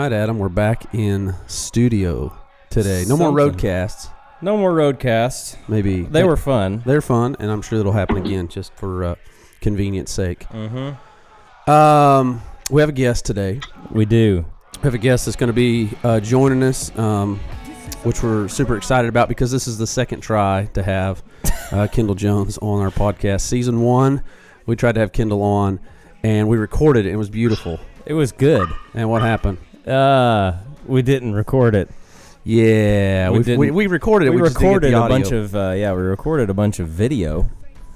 right, Adam, we're back in studio today. No more roadcasts. No more roadcasts. Maybe. They were fun. They're fun, and I'm sure it'll happen again just for convenience sake. Mm-hmm. We have a guest today. We do. We have a guest that's going to be joining us, which we're super excited about because this is the second try to have Kendall Jones on our podcast. Season 1, we tried to have Kendall on, and we recorded it. It was beautiful. It was good. And what happened? We didn't record it. Yeah, we recorded it. We recorded a bunch of we recorded a bunch of video.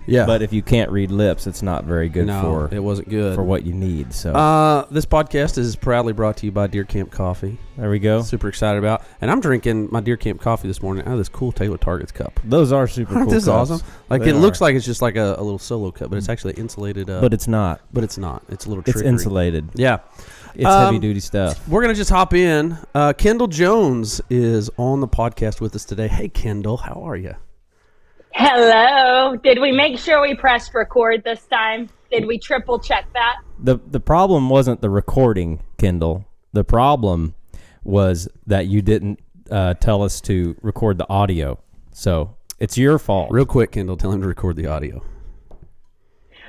Yeah, but if you can't read lips, it's not very good. It wasn't good for what you need. So this podcast is proudly brought to you by Deer Camp Coffee. There we go. Super excited about, and I'm drinking my Deer Camp Coffee this morning out of this cool Taylor Targets cup. Those are super cool. This is cups. Awesome. Like it looks like it's just like a little solo cup, but it's actually insulated. But it's not. But it's not. It's a little trickery. It's insulated. Yeah. It's heavy duty stuff. We're gonna just hop in. Kendall Jones is on the podcast with us today. Hey, Kendall, how are you? Hello. Did we make sure we pressed record this time? Did we triple check that? The problem wasn't the recording, Kendall. The problem was that you didn't tell us to record the audio. So it's your fault. Real quick, Kendall, tell him to record the audio.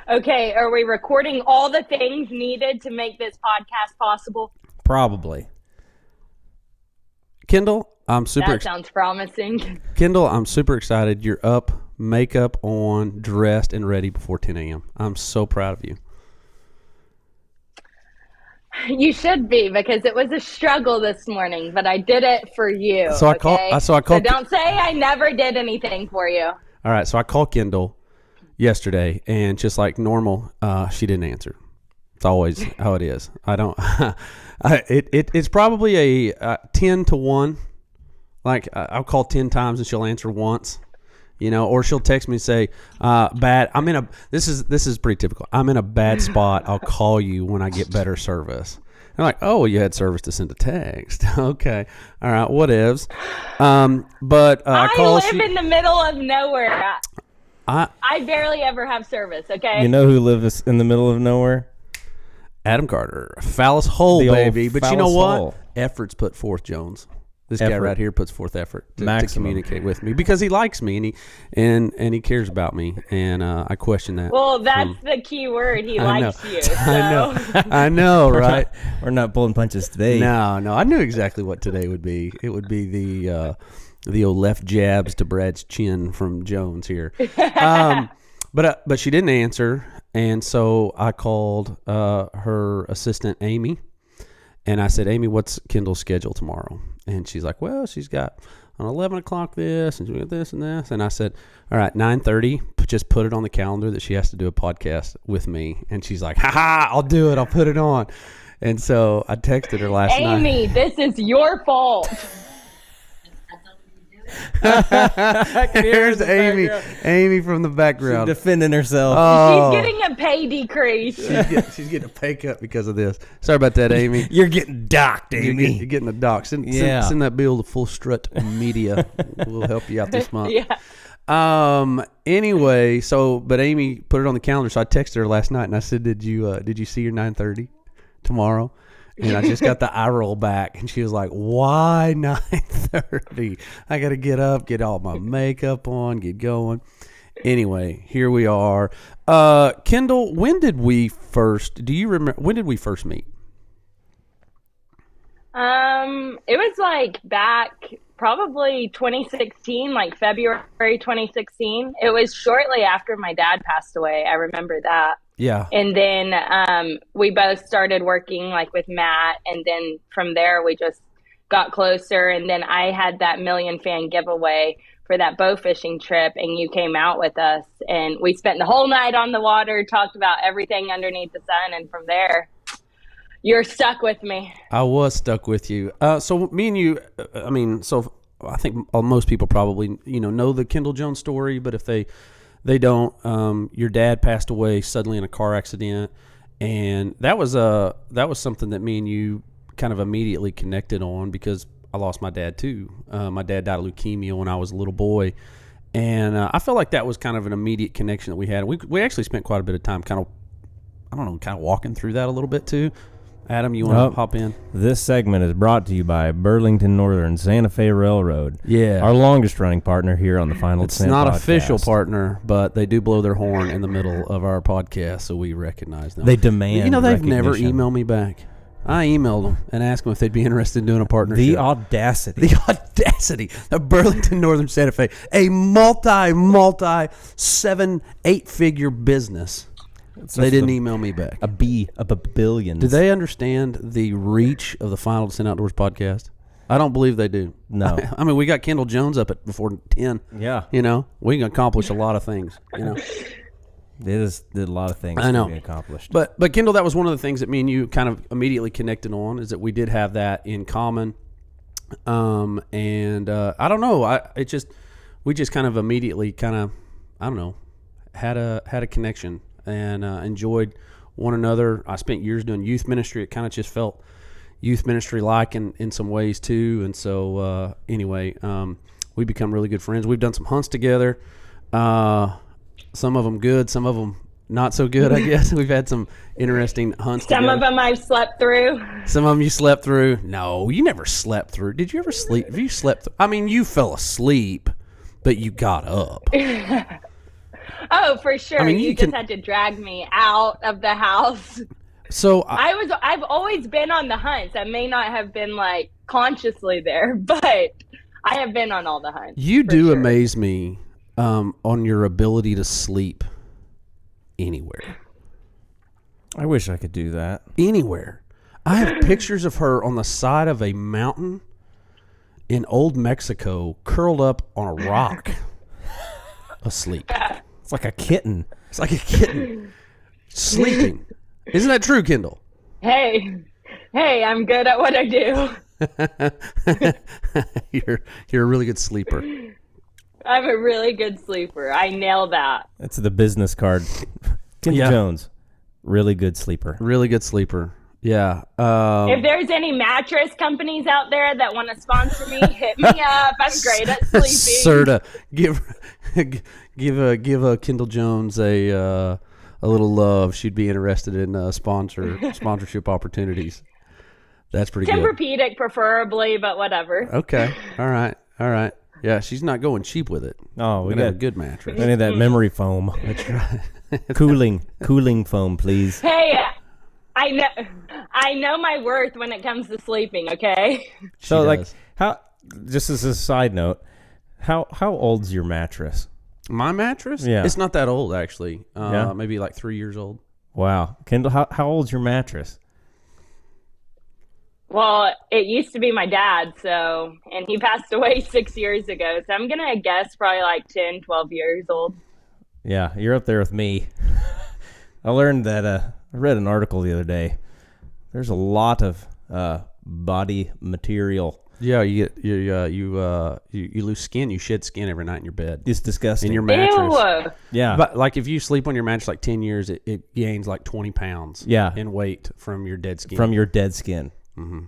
Okay, are we recording all the things needed to make this podcast possible? Probably. Kendall, I'm super That sounds promising. Kendall, I'm super excited. You're up, makeup on, dressed, and ready before 10 a.m. I'm so proud of you. You should be, because it was a struggle this morning, but I did it for you. So So don't say I never did anything for you. All right, so I called Kendall yesterday, and just like normal, she didn't answer. It's always how it is. I don't. It's probably a 10 to 1. Like I'll call 10 times and she'll answer once, or she'll text me and say, "Bad. This is pretty typical. I'm in a bad spot. I'll call you when I get better service." I'm like, "Oh, well, you had service to send a text. Okay, all right, whatevs." But I live in the middle of nowhere. I barely ever have service. Okay. You know who lives in the middle of nowhere? Adam Carter, phallus hole, baby. But you know what? Hole. Effort's put forth, Jones. This guy right here puts forth effort to communicate with me because he likes me and he cares about me, and I question that. Well, that's the key word. He likes you. So. I know, right? We're not pulling punches today. No. I knew exactly what today would be. It would be the old left jabs to Brad's chin from Jones here. But she didn't answer, and so I called her assistant Amy, and I said, "Amy, what's Kendall's schedule tomorrow?" And she's like, "Well, she's got on 11 o'clock this, and she's got this and this." And I said, "All right, 9:30, just put it on the calendar that she has to do a podcast with me." And she's like, "Ha, I'll do it. I'll put it on." And so I texted her last night. Amy, this is your fault. Here's Amy. Amy from the background. She's defending herself. Oh. She's getting a pay decrease. She's getting a pay cut because of this. Sorry about that, Amy. You're getting docked, Amy. You're getting a dock. Send that bill to Full Strut Media. We'll help you out this month. Yeah. Anyway, but Amy put it on the calendar, so I texted her last night and I said, "Did you see your 9:30 tomorrow?" And I just got the eye roll back, and she was like, "Why 9:30? I got to get up, get all my makeup on, get going." Anyway, here we are. Kendall, do you remember, when did we first meet? It was like back probably 2016, like February 2016. It was shortly after my dad passed away. I remember that. Yeah. And then we both started working like with Matt, and then from there we just got closer. And then I had that million fan giveaway for that bow fishing trip, and you came out with us, and we spent the whole night on the water, talked about everything underneath the sun, and from there you're stuck with me. I was stuck with you. So me and you, I think most people probably know the Kendall Jones story, but if they don't, your dad passed away suddenly in a car accident, and that was something that me and you kind of immediately connected on because I lost my dad too. My dad died of leukemia when I was a little boy, and I felt like that was kind of an immediate connection that we had. We actually spent quite a bit of time kind of walking through that a little bit too. Adam, you want to hop in? This segment is brought to you by Burlington Northern Santa Fe Railroad. Yeah. Our longest running partner here on the Final Descent It's not podcast. official partner, but they do blow their horn in the middle of our podcast, so we recognize them. They demand You know, they've never recognition. emailed me back. I emailed them and asked them if they'd be interested in doing a partnership. The audacity. The audacity of Burlington Northern Santa Fe, a multi 7-8 figure business. They didn't email me back. A billion. Do they understand the reach of the Final Descent Outdoors podcast? I don't believe they do. No. I mean, we got Kendall Jones up at before 10. Yeah. You know, we can accomplish a lot of things, you know. Did a lot of things I know. to be accomplished. But Kendall, that was one of the things that me and you kind of immediately connected on, is that we did have that in common. And I don't know, we just kind of immediately kind of, I don't know, had a connection and enjoyed one another. I spent years doing youth ministry. It kind of just felt youth ministry like in some ways too. And so anyway, we become really good friends. We've done some hunts together. Some of them good, some of them not so good, I guess. We've had some interesting hunts Some together. of them I've slept through. Some of them you slept through. No, you never slept through. Did you ever sleep? Have you slept through? I mean, you fell asleep, but you got up. Oh, for sure. I mean, you just had to drag me out of the house. So I've always been on the hunts. I may not have been like consciously there, but I have been on all the hunts. you for do sure. amaze me on your ability to sleep anywhere. I wish I could do that. Anywhere. I have pictures of her on the side of a mountain in old Mexico, curled up on a rock, asleep. It's like a kitten. It's like a kitten sleeping. Isn't that true, Kendall? Hey, I'm good at what I do. You're a really good sleeper. I'm a really good sleeper. I nail that. That's the business card. Kendall Yeah. Jones, really good sleeper. Really good sleeper. Yeah. If there's any mattress companies out there that want to sponsor me, hit me up. I'm great at sleeping. Serta, give a Kendall Jones a little love. She'd be interested in sponsorship opportunities. That's pretty good. Tempur-Pedic preferably, but whatever. Okay. All right. Yeah, she's not going cheap with it. Oh, we We're gonna have got a good mattress. We need that memory foam. That's right. Cooling foam, please. Hey, I know my worth when it comes to sleeping, okay? So, She like, does. how? Just as a side note, how old's your mattress? My mattress? Yeah. It's not that old, actually. Yeah? Maybe like 3 years old. Wow, Kendall, how old's your mattress? Well, it used to be my dad, and he passed away 6 years ago. So I'm going to guess probably like 10, 12 years old. Yeah, you're up there with me. I learned that. I read an article the other day. There's a lot of body material. Yeah, you lose skin. You shed skin every night in your bed. It's disgusting. In your mattress. Ew. Yeah, But like if you sleep on your mattress like 10 years, it gains like 20 pounds Yeah. in weight from your dead skin. from your dead skin. Ew.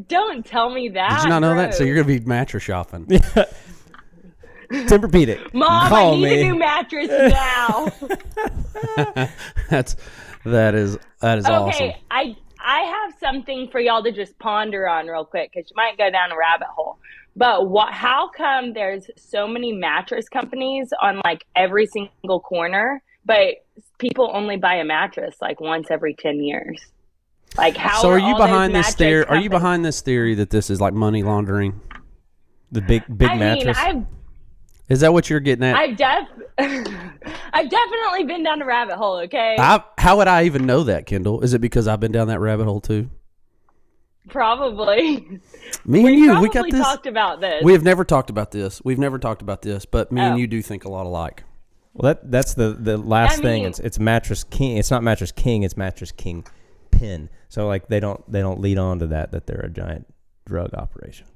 Don't tell me that. Did you not know that? So Gross. you're going to be mattress shopping. Tempur-Pedic. Mom, Call I need me. a new mattress now. that is awesome. Okay, I have something for y'all to just ponder on real quick because you might go down a rabbit hole. But how come there's so many mattress companies on like every single corner, but people only buy a mattress like once every 10 years? Like how? So are you all those behind this mattress theory? Are companies- you behind this theory that this is like money laundering? The big I mattress. mean, Is that what you're getting at? I've definitely been down a rabbit hole. Okay, How would I even know that, Kendall? Is it because I've been down that rabbit hole too? probably. Me and you, Probably we got this. talked about this. We have never talked about this. We've never talked about this, but me Oh. and you do think a lot alike. Well, that's the last I thing. mean- It's Mattress King. It's not Mattress King. It's Mattress King Pin. So like they don't lead on to that they're a giant drug operation.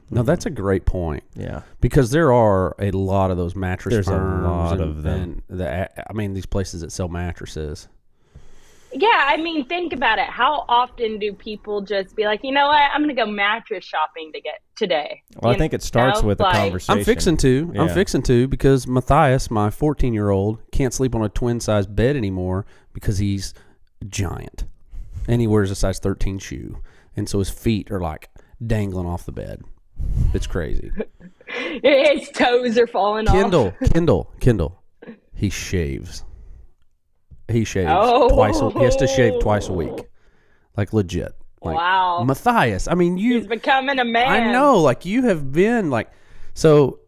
No, that's a great point. Yeah. Because there are a lot of those mattress There's a firms lot and, of them. and these places that sell mattresses. Yeah, I mean, think about it. How often do people just be like, you know what? I'm going to go mattress shopping today. Well, I think it starts with a Like, conversation. I'm fixing to. Yeah. I'm fixing to because Matthias, my 14-year-old, can't sleep on a twin-size bed anymore because he's giant. and he wears a size 13 shoe, and so his feet are like dangling off the bed. It's crazy. His toes are falling off. Kendall. He shaves. He shaves Oh. He has to shave twice a week, like legit. Like, Wow. Matthias. I mean, He's becoming a man. I know. Like you have been like. So,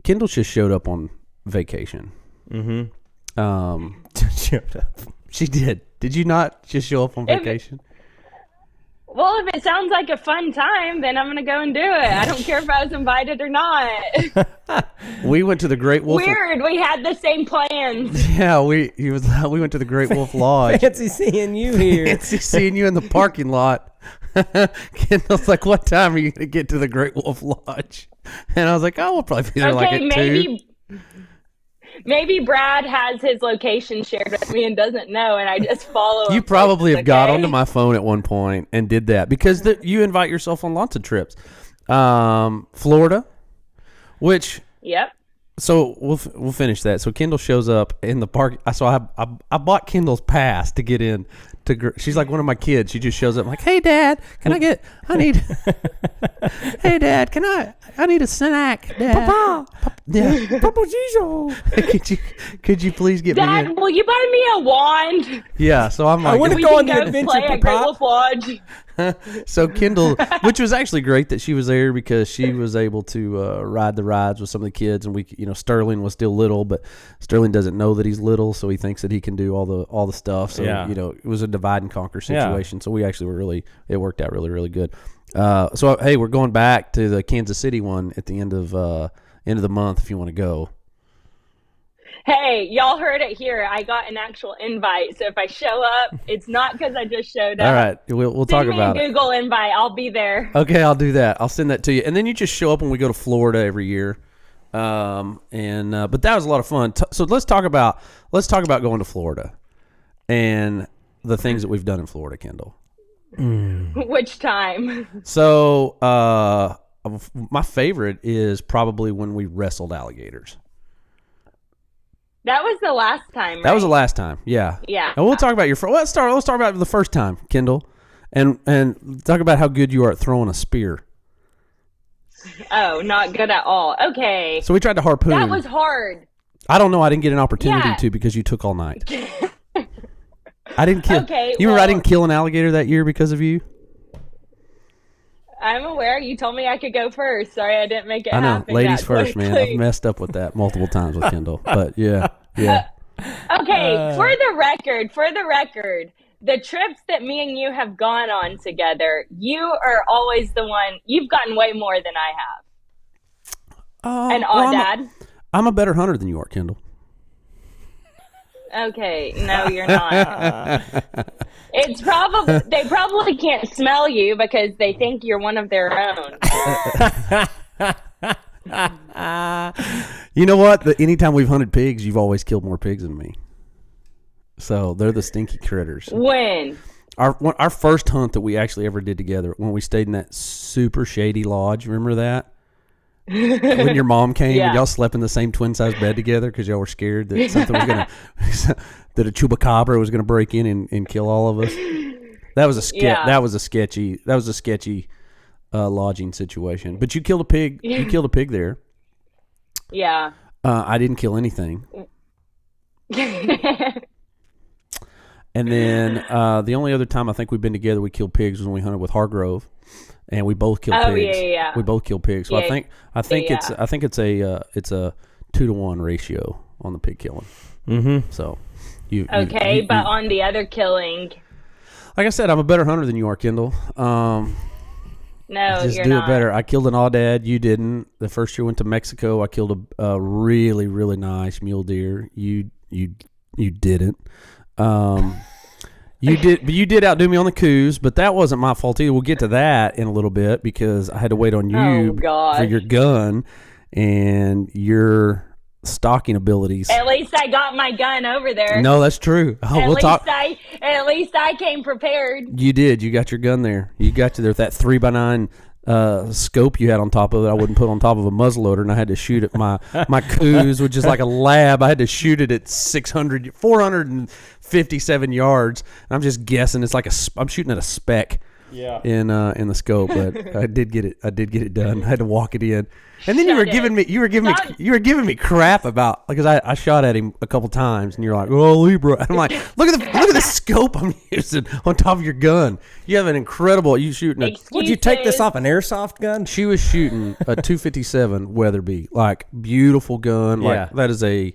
Kendall just showed up on vacation. Showed up. She did. Did you not just show up on vacation? Well, if it sounds like a fun time, then I'm going to go and do it. I don't care if I was invited or not. We went to the Great Wolf. Weird. We had the same plans. Yeah, we went to the Great Wolf Lodge. Fancy seeing you here. Fancy seeing you in the parking lot. Kendall's like, "What time are you going to get to the Great Wolf Lodge?" And I was like, "Oh, we'll probably be there like at 2." Maybe Brad has his location shared with me and doesn't know, and I just follow him. You probably have got onto my phone at one point and did that because you invite yourself on lots of trips. Florida, which Yep. so we'll finish that. So Kendall shows up in the park. So I bought Kendall's pass to get in. She's like one of my kids. She just shows up like, "Hey, Dad, I need Hey, Dad, I need a snack, Dad." Papa. Yeah. Papa Jesus. Could you please get me Dad, in? will you buy me a wand? Yeah, so I'm like, I want to We go can on the go adventure, play at Great Wolf Papa. Lodge. so Kendall, which was actually great that she was there because she was able to ride the rides with some of the kids, and Sterling was still little, but Sterling doesn't know that he's little, so he thinks that he can do all the stuff. So it was a divide and conquer situation. So we actually it worked out really, really good. So hey, we're going back to the Kansas City one at the end of the month if you want to go. Hey, y'all heard it here. I got an actual invite, so if I show up, it's not because I just showed up. All right, we'll talk about Send me a Google invite. I'll be there. Okay, I'll do that. I'll send that to you, and then you just show up when we go to Florida every year. But that was a lot of fun. So let's talk about going to Florida and the things that we've done in Florida, Kendall. Which time? So my favorite is probably when we wrestled alligators. That was the last time, right? That was the last time. Yeah. Yeah. And we'll talk about let's talk about the first time, Kendall, and talk about how good you are at throwing a spear. Oh, not good at all. Okay. So we tried to harpoon. That was hard. I don't know. I didn't get an opportunity Yeah. to because you took all night. I didn't kill. Okay, You remember I well- didn't kill an alligator that year because of you? I'm aware. You told me I could go first. Sorry, I didn't make it I know. happen. Ladies that first, man. I've quickly. messed up with that multiple times with Kendall. But yeah. Okay, for the record, the trips that me and you have gone on together, you are always the one. You've gotten way more than I have. And Dad. I'm a better hunter than you are, Kendall. Okay, no, you're not. It's probably they probably can't smell you because they think you're one of their own. You know what? Anytime we've hunted pigs, you've always killed more pigs than me. So they're the stinky critters. When? Our first hunt that we actually ever did together, when we stayed in that super shady lodge, remember that? When your mom came and y'all slept in the same twin size bed together because y'all were scared that something was gonna that a chupacabra was gonna break in and kill all of us. That was a sketchy lodging situation. But you killed a pig. You killed a pig there. Yeah. I didn't kill anything. And then the only other time I think we've been together we killed pigs was when we hunted with Hargrove, and we both killed pigs. Yeah. We both killed pigs. So Yeah. I think it's a 2-to-1 ratio on the pig killing. Mm-hmm. So but on the other killing, like I said, I'm a better hunter than you are, Kendall. no, Just you're do not. it better. I killed an aoudad. You didn't. The first year we went to Mexico, I killed a really, really nice mule deer. You didn't. You did outdo me on the coos, but that wasn't my fault either. We'll get to that in a little bit because I had to wait on you for your gun and your stalking abilities. At least I got my gun over there. No, that's true. Oh, At we'll talk. least I came prepared. You did. You got your gun there. You got to there with that 3x9 scope you had on top of it I wouldn't put on top of a muzzleloader, and I had to shoot at my coos, which is like a lab. I had to shoot it at 457 yards, and I'm just guessing it's like I'm shooting at a speck. Yeah. In the scope, but I did get it done. I had to walk it in, and then you were giving me crap about, because I shot at him a couple times, and you're like, "Oh, Libra." I'm like, look at the scope I'm using on top of your gun. You have an incredible. You shooting? Would you take this off an airsoft gun? She was shooting a 257 Weatherby, like beautiful gun. Like that's a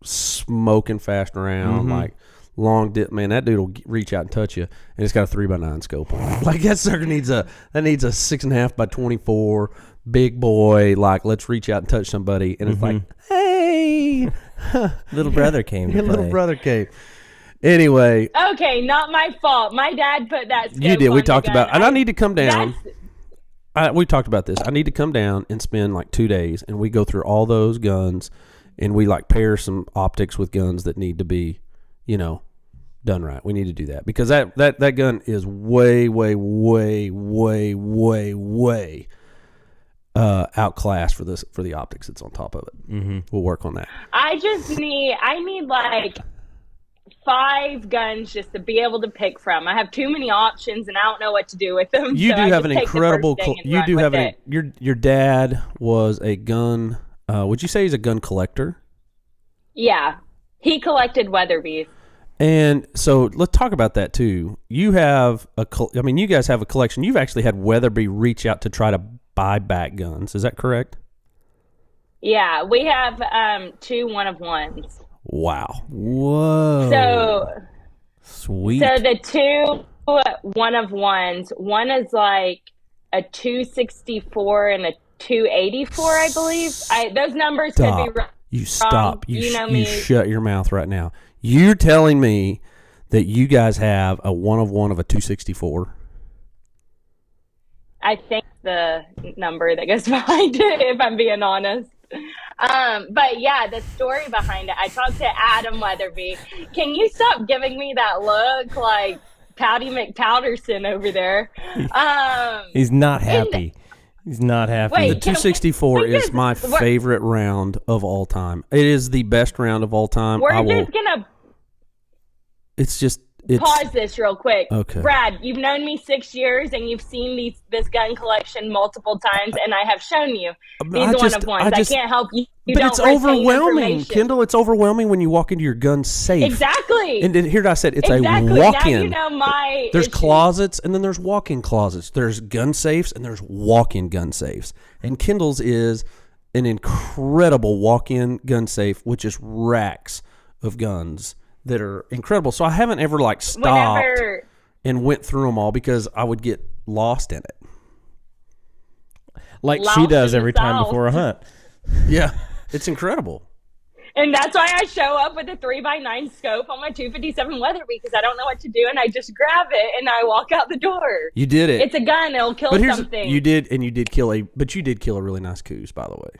smoking fast round, like. Long dip, man. That dude will reach out and touch you, and it's got a 3x9 scope on it. Like that sucker needs a 6.5x24 big boy. Like, let's reach out and touch somebody, and it's like, hey, little brother came. Little brother came. Anyway, okay, not my fault. My dad put that. Scope you did. We on talked the about, gun. and I need to come down. We talked about this. I need to come down and spend like 2 days, and we go through all those guns, and we like pair some optics with guns that need to be, done right. We need to do that, because that gun is way outclassed for the optics that's on top of it. We'll work on that. I need like 5 guns just to be able to pick from. I have too many options, and I don't know what to do with them. You do have an incredible. You do have your dad was a gun. Would you say he's a gun collector? Yeah, he collected Weatherbys. And so let's talk about that too. You have you guys have a collection. You've actually had Weatherby reach out to try to buy back guns. Is that correct? Yeah, we have 2 1-of-1s. Wow. Whoa. So sweet. So the 2 1-of-1s, one is like a 264 and a 284, I believe. Those numbers could be wrong. You stop. You know me. You shut your mouth right now. You're telling me that you guys have a 1-of-1 of a 264? I think the number that goes behind it, if I'm being honest. But yeah, the story behind it. I talked to Adam Weatherby. Can you stop giving me that look like Pouty McPowderson over there? He's not happy. He's not happy. Wait, the 264 is my favorite round of all time. It is the best round of all time. We're just gonna. Pause this real quick. Okay. Brad, you've known me 6 years, and you've seen this gun collection multiple times, and I have shown you these 1-of-1s. I can't help you. But it's overwhelming, Kendall. It's overwhelming when you walk into your gun safe. Exactly. And here I said, it's a walk-in. Now you know there's closets, and then there's walk-in closets. There's gun safes, and there's walk-in gun safes. And Kendall's is an incredible walk-in gun safe with just racks of guns that are incredible. So I haven't ever stopped and went through them all, because I would get lost in it. Like she does every time before a hunt. Yeah, it's incredible. And that's why I show up with a 3x9 scope on my 257 Weatherby, because I don't know what to do, and I just grab it and I walk out the door. You did it. It's a gun. It'll kill something. You did kill a really nice coos, by the way.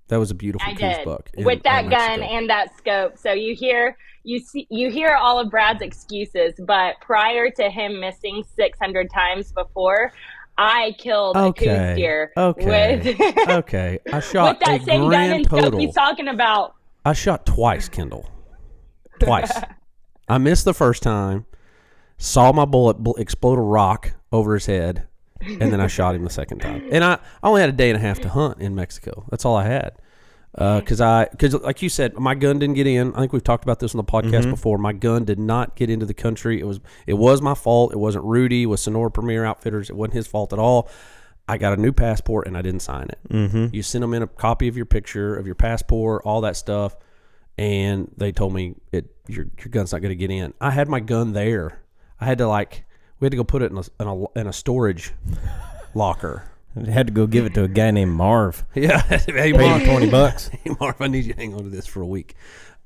That was a beautiful coos buck. With that gun and that scope. So you hear all of Brad's excuses, but prior to him missing 600 times before, I killed a coos deer. Okay. I shot with that same gun and scope he's talking about. I shot twice, Kendall. Twice. I missed the first time, saw my bullet explode a rock over his head, and then I shot him the second time. And I only had a day and a half to hunt in Mexico. That's all I had. Because like you said, my gun didn't get in. I think we've talked about this on the podcast before. My gun did not get into the country. It was my fault. It wasn't Rudy with Sonora Premier Outfitters. It wasn't his fault at all. I got a new passport and I didn't sign it. You sent them in a copy of your picture of your passport, all that stuff, and they told me your gun's not going to get in. I had my gun there. We had to go put it in a storage locker. I had to go give it to a guy named Marv. Yeah, hey, Marv, $20. Hey Marv, I need you to hang on to this for a week.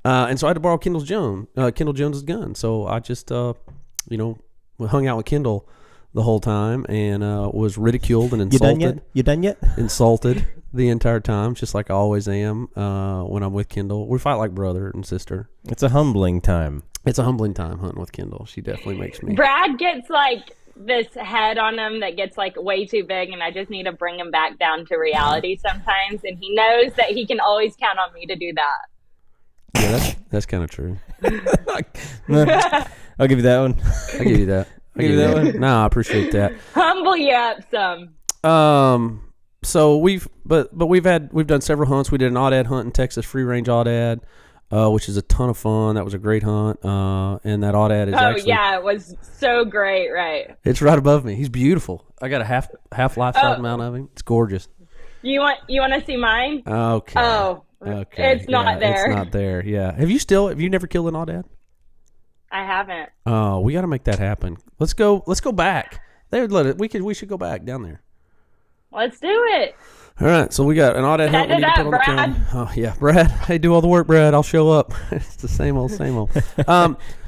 And so I had to borrow Kendall Jones's gun. So I just hung out with Kendall the whole time, and was ridiculed and insulted. You done yet? Insulted the entire time, just like I always am when I'm with Kendall. We fight like brother and sister. It's a humbling time. It's a humbling time hunting with Kendall. She definitely makes me. Brad gets this head on him that gets like way too big, and I just need to bring him back down to reality sometimes. And he knows that he can always count on me to do that. Yeah, that's kind of true. I'll give you that one. I'll give you that. Give you that one. No, I appreciate that. Humble you up some. So we've done several hunts. We did an odd hunt in Texas, free range odd, which is a ton of fun. That was a great hunt. And that odd is actually, yeah, it was so great, right? It's right above me. He's beautiful. I got a half life-size amount of him. It's gorgeous. You want to see mine? Okay. Oh, okay. It's not there. It's not there. Yeah. Have you never killed an odd? I haven't. Oh, we got to make that happen. Let's go back. We should go back down there. Let's do it. All right, so we got an odd hunt. We need to put on the calendar. Oh yeah, Brad. Hey, do all the work, Brad. I'll show up. It's the same old.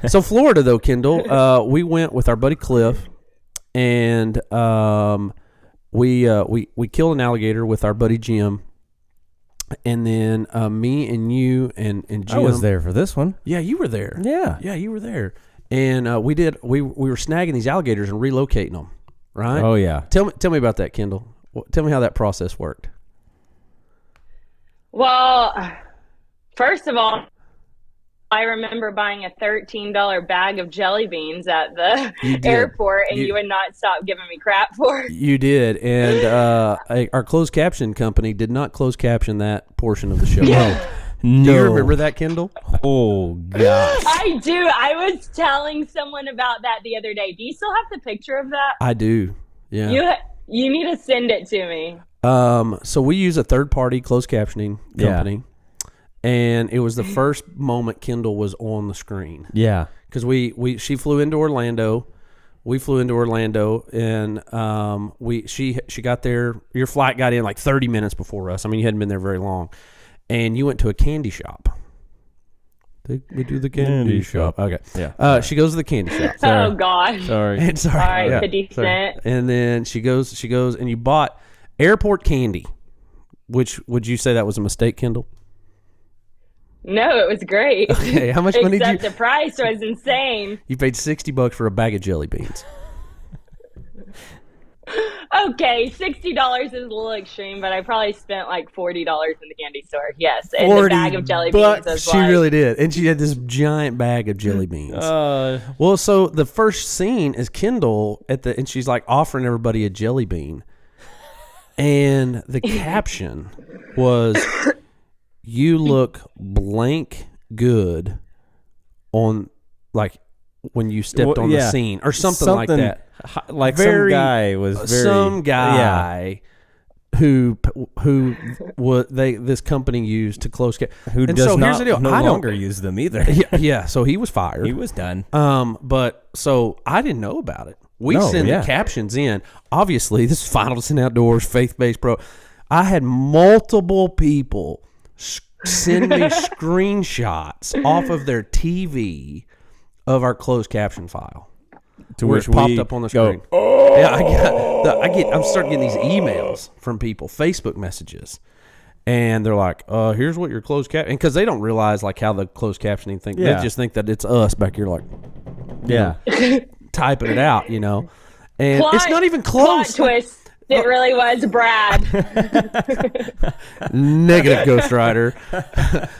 So Florida though, Kendall. We went with our buddy Cliff, and we killed an alligator with our buddy Jim, and then me and you and Jim. I was there for this one. Yeah, you were there. Yeah, you were there. And we were snagging these alligators and relocating them, right? Oh yeah. Tell me about that, Kendall. Tell me how that process worked. Well, first of all, I remember buying a $13 bag of jelly beans at the airport, and you would not stop giving me crap for it. You did, and our closed caption company did not close caption that portion of the show. No. Do you remember that, Kendall? Oh gosh. I do. I was telling someone about that the other day. Do you still have the picture of that? I do. Yeah. You need to send it to me. So we use a third-party closed captioning company, and it was the first moment Kendall was on the screen. Yeah, because she flew into Orlando, we flew into Orlando, and she got there. Your flight got in like 30 minutes before us. I mean, you hadn't been there very long, and you went to a candy shop. We do the candy shop. Okay. Yeah. She goes to the candy shop. Oh gosh. Sorry. And sorry. All right, Yeah. 50 cent. And then she goes, and you bought airport candy. Which would you say that was a mistake, Kendall? No, it was great. Okay. How much money did you? Except the price was insane. You paid $60 for a bag of jelly beans. Okay, $60 is a little extreme, but I probably spent like $40 in the candy store. Yes, and the bag of jelly beans was she really did, and she had this giant bag of jelly beans. Well, so the first scene is Kendall and she's like offering everybody a jelly bean, and the caption was, "You look blank good on like when you stepped on the scene," or something like that. Like some guy who this company used to close who and does so not here's the deal. no I longer use them either. Yeah, so he was fired. He was done. But so I didn't know about it. We send the captions in. Obviously, this is Final Descent Outdoors, faith-based pro. I had multiple people send me screenshots off of their TV of our closed caption file. To where which it popped up on the screen. Yeah, I'm starting getting these emails from people, Facebook messages, and they're like, "Here's what your closed caption," because they don't realize like how the closed captioning thing. Yeah. They just think that it's us back here, like, typing it out, and it's not even close. Plot twist. It really was Brad. Negative Ghost Rider.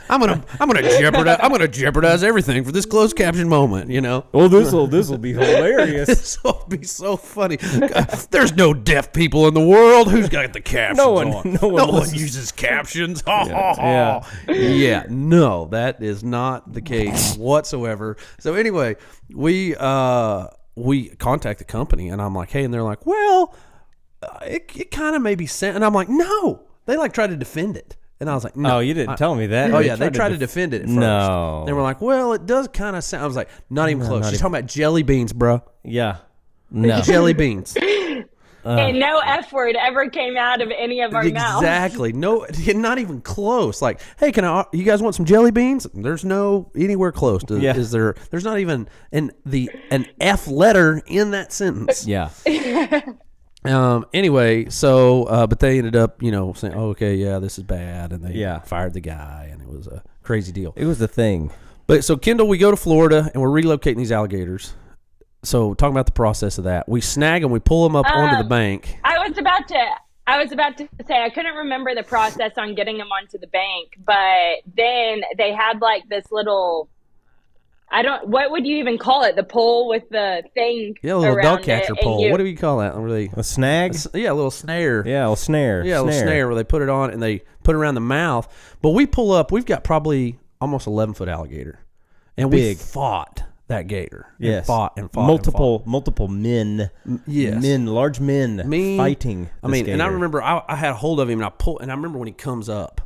I'm gonna jeopardize everything for this closed caption moment. Oh, this'll be hilarious. This will be so funny. God, there's no deaf people in the world. Who's got the captions? No one uses captions. Yeah. No, that is not the case whatsoever. So anyway, we contact the company, and I'm like, hey, and they're like, well. It kind of maybe sent, and I'm like, no. They like tried to defend it, and I was like, no. Oh, you didn't tell me that. Oh yeah, they tried to defend it at first. No, they were like, well, it does kind of sound. I was like, not even close. She's talking about jelly beans, bro. Yeah, no jelly beans. And no F word ever came out of any of our mouths. Exactly. No, not even close. Like, hey, you guys want some jelly beans? There's no anywhere close to. Yeah. Is there? There's not even an F letter in that sentence. Yeah. Anyway, so but they ended up, saying, oh, okay, yeah, this is bad, and they fired the guy, and it was a crazy deal. It was the thing. But so Kendall, we go to Florida, and we're relocating these alligators. So talking about the process of that, we snag them, we pull them up onto the bank. I was about to say I couldn't remember the process on getting them onto the bank, but then they had like this little, what would you even call it? The pole with the thing. Yeah, a little dog catcher pole. What do you call that? A snag? Yeah, a little snare. Yeah, a little snare. Yeah, a little snare where they put it on and they put it around the mouth. But we pull up, we've got probably almost 11-foot alligator. And we fought that gator. Yes. Fought. Multiple men. Yes. Large men fighting. And I remember I had a hold of him and I remember when he comes up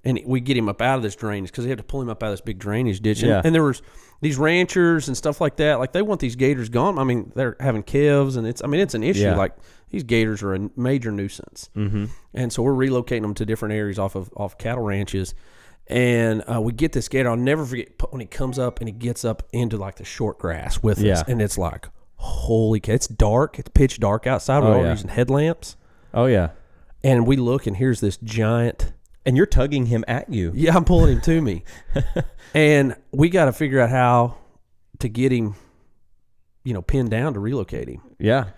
and we get him up out of this drainage because they have to pull him up out of this big drainage ditch. And there was these ranchers and stuff like that. Like they want these gators gone. I mean, they're having calves and it's an issue. Yeah. Like these gators are a major nuisance. Mm-hmm. And so we're relocating them to different areas off cattle ranches. And we get this gator. I'll never forget when he comes up and he gets up into like the short grass with us. And it's like, holy cow. It's dark. It's pitch dark outside. We're all using headlamps. Oh, yeah. And we look and here's this giant. And you're tugging him at you. Yeah, I'm pulling him to me. And we got to figure out how to get him, pinned down to relocate him. Yeah.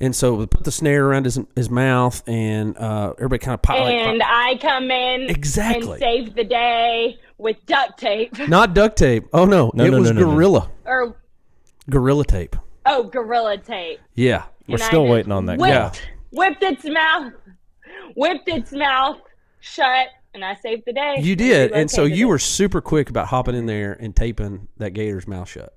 And so we put the snare around his mouth, and everybody kind of And I come in and save the day with duct tape. Not duct tape. Oh, no. It was Gorilla. Or Gorilla tape. Oh, Gorilla tape. Yeah. We're still waiting on that. Whipped its mouth shut, and I saved the day. You did. And so you were super quick about hopping in there and taping that gator's mouth shut.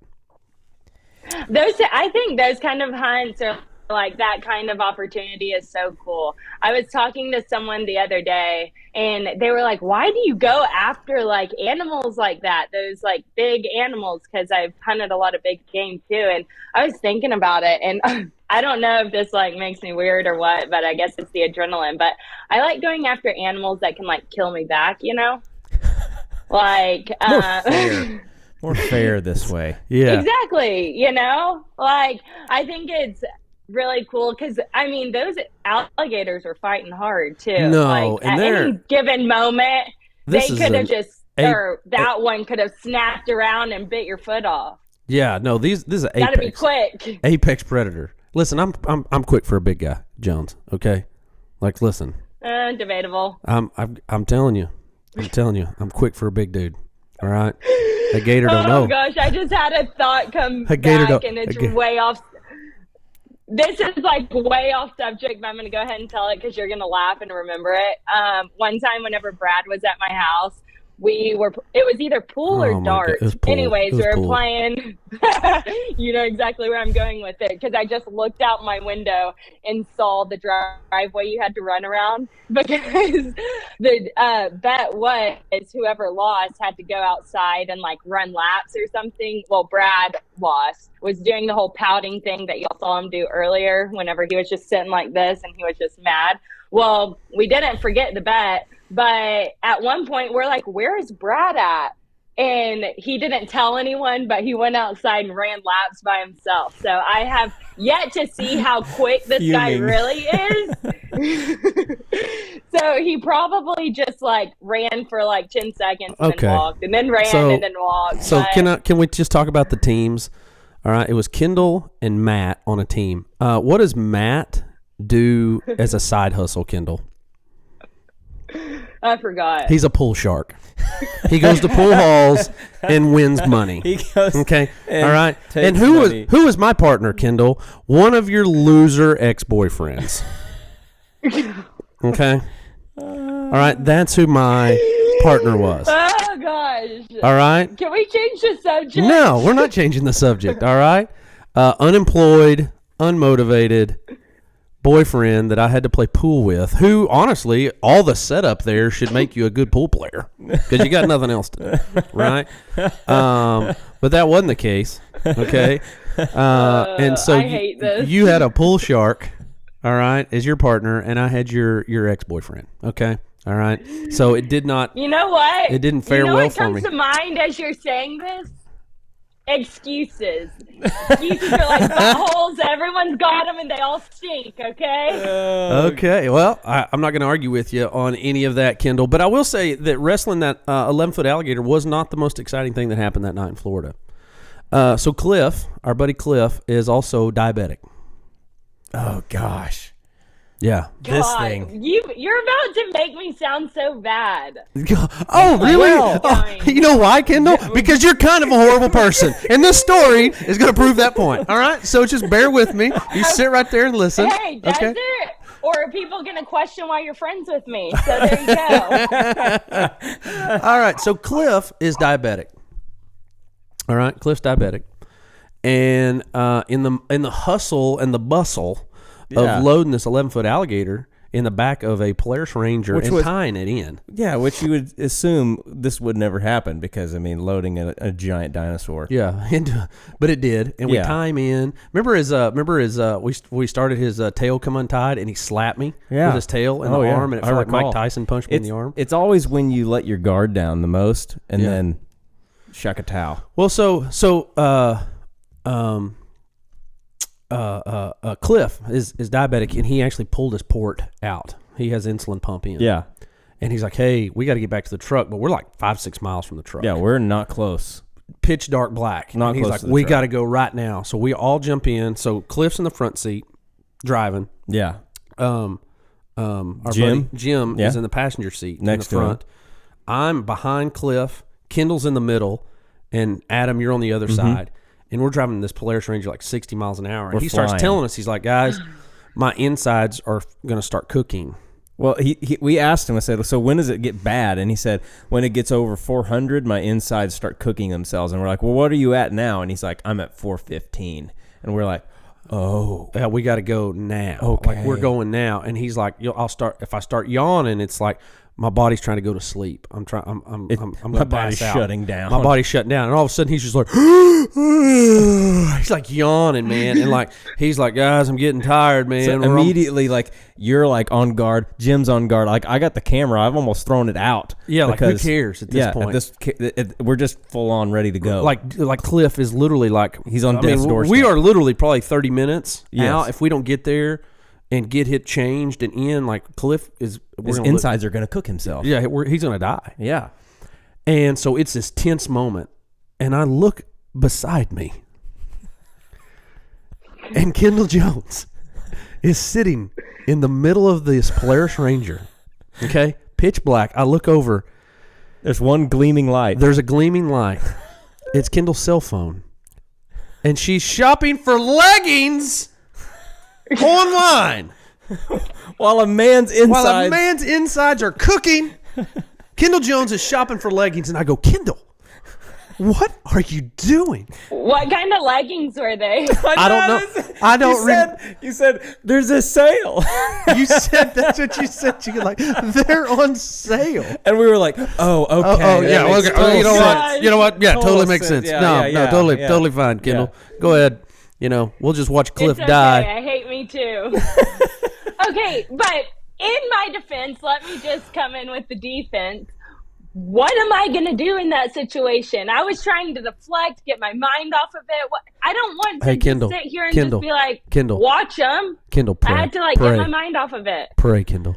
I think those kind of hunts are like that kind of opportunity is so cool. I was talking to someone the other day and they were like, why do you go after like animals like that? Those like big animals, because I've hunted a lot of big game too. And I was thinking about it and I don't know if this like makes me weird or what, but I guess it's the adrenaline. But I like going after animals that can like kill me back, Like more fair this way. Yeah. Exactly. Like I think it's really cool because those alligators are fighting hard too. No, like, and at any given moment they could have that one could have snapped around and bit your foot off. Yeah, no, this is an apex. Gotta be quick. Apex predator. Listen, I'm quick for a big guy, Jones. Okay, like listen. Debatable. I'm telling you, I'm quick for a big dude. All right, that gator don't know. Oh gosh, I just had a thought come back and it's way off. This is like way off subject, but I'm going to go ahead and tell it because you're going to laugh and remember it. One time whenever Brad was at my house, it was either pool or darts. Anyways, we were playing. You know exactly where I'm going with it because I just looked out my window and saw the driveway you had to run around because the bet was whoever lost had to go outside and like run laps or something. Well, Brad was doing the whole pouting thing that y'all saw him do earlier whenever he was just sitting like this and he was just mad. Well, we didn't forget the bet. But at one point, we're like, where is Brad at? And he didn't tell anyone, but he went outside and ran laps by himself. So I have yet to see how quick this guy really is. So he probably just like ran for like 10 seconds and then walked and then ran and then walked. So can we just talk about the teams? All right. It was Kendall and Matt on a team. What does Matt do as a side hustle, Kendall? I forgot. He's a pool shark. He goes to pool halls and wins money. He goes all right. And who is my partner, Kendall? One of your loser ex-boyfriends. Okay. All right. That's who my partner was. Oh gosh. All right. Can we change the subject? No, we're not changing the subject. All right. Unemployed, unmotivated boyfriend that I had to play pool with, who honestly all the setup there should make you a good pool player because you got nothing else to do, right? But that wasn't the case. Okay. And so I hate this. You had a pool shark, all right, as your partner, and I had your ex-boyfriend. Okay. All right. So it did not. You know what? It didn't fare well for me. What comes to mind as you're saying this? Excuses. Excuses are like buttholes. Everyone's got them and they all stink, okay? Okay. Well, I'm not going to argue with you on any of that, Kendall, but I will say that wrestling that 11-foot alligator was not the most exciting thing that happened that night in Florida. So Cliff, our buddy Cliff, is also diabetic. Oh gosh. Yeah. This God, thing. You're about to make me sound so bad. Oh, really? Well, You know why, Kendall? Because you're kind of a horrible person. And this story is going to prove that point. All right? So just bear with me. You sit right there and listen. Hey, does it? Or are people going to question why you're friends with me? So there you go. All right. So Cliff is diabetic. All right? Cliff's diabetic. And in the hustle and the bustle of loading this 11-foot alligator in the back of a Polaris Ranger tying it in. Yeah, which you would assume this would never happen because, I mean, loading a giant dinosaur. Yeah, but it did, and we tie him in. Remember we started his tail come untied, and he slapped me with his tail in the arm, and it felt like Mike Tyson punched me in the arm. It's always when you let your guard down the most, and then shakatow. Well, Cliff is diabetic, and he actually pulled his port out. He has insulin pump in. Yeah. And he's like, hey, we got to get back to the truck, but we're like 5-6 miles from the truck. Yeah, we're not close. Pitch dark black. Not and he's close like, to the we truck. got to go right now. So we all jump in. So Cliff's in the front seat driving. Yeah. Our Jim? buddy Jim is in the passenger seat Next in the to front. I'm behind Cliff. Kendall's in the middle. And Adam, you're on the other side. And we're driving this Polaris Ranger like 60 miles an hour. And he starts telling us, he's like, guys, my insides are going to start cooking. Well, we asked him, I said, so when does it get bad? And he said, when it gets over 400, my insides start cooking themselves. And we're like, well, what are you at now? And he's like, I'm at 415. And we're like, oh. Yeah, we got to go now. Okay. Like, we're going now. And he's like, if I start yawning, it's like, my body's trying to go to sleep. I'm my body's shutting down. My body's shutting down, and all of a sudden he's just like, he's like yawning, man, and like he's like, guys, I'm getting tired, man. So immediately, like you're like on guard. Jim's on guard. Like I got the camera. I've almost thrown it out. Yeah, like who cares at this point? We're just full on ready to go. Like Cliff is literally like he's on death's doorstep. We are literally probably 30 minutes out if we don't get there and get it changed and in. Like Cliff is, his insides are going to cook himself. Yeah, he's going to die. Yeah. And so it's this tense moment, and I look beside me, and Kendall Jones is sitting in the middle of this Polaris Ranger. Okay, pitch black. I look over. There's one gleaming light. There's a gleaming light. It's Kendall's cell phone, and she's shopping for leggings online while a man's insides are cooking. Kendall Jones is shopping for leggings, and I go, Kendall, what are you doing? What kind of leggings were they? I don't know. I don't. You said there's a sale. You said that's what you said. You like they're on sale, and we were like, oh, okay, oh yeah, okay. Oh, you know what? You know what? Yeah, totally makes sense. Yeah, totally fine, Kendall. Go ahead. You know, we'll just watch Cliff die. I hate me too. Okay, but in my defense, let me just come in with the defense. What am I going to do in that situation? I was trying to deflect, get my mind off of it. I don't want to just sit here and just be like, watch them. Kendall, pray. I had to get my mind off of it. Pray, Kendall.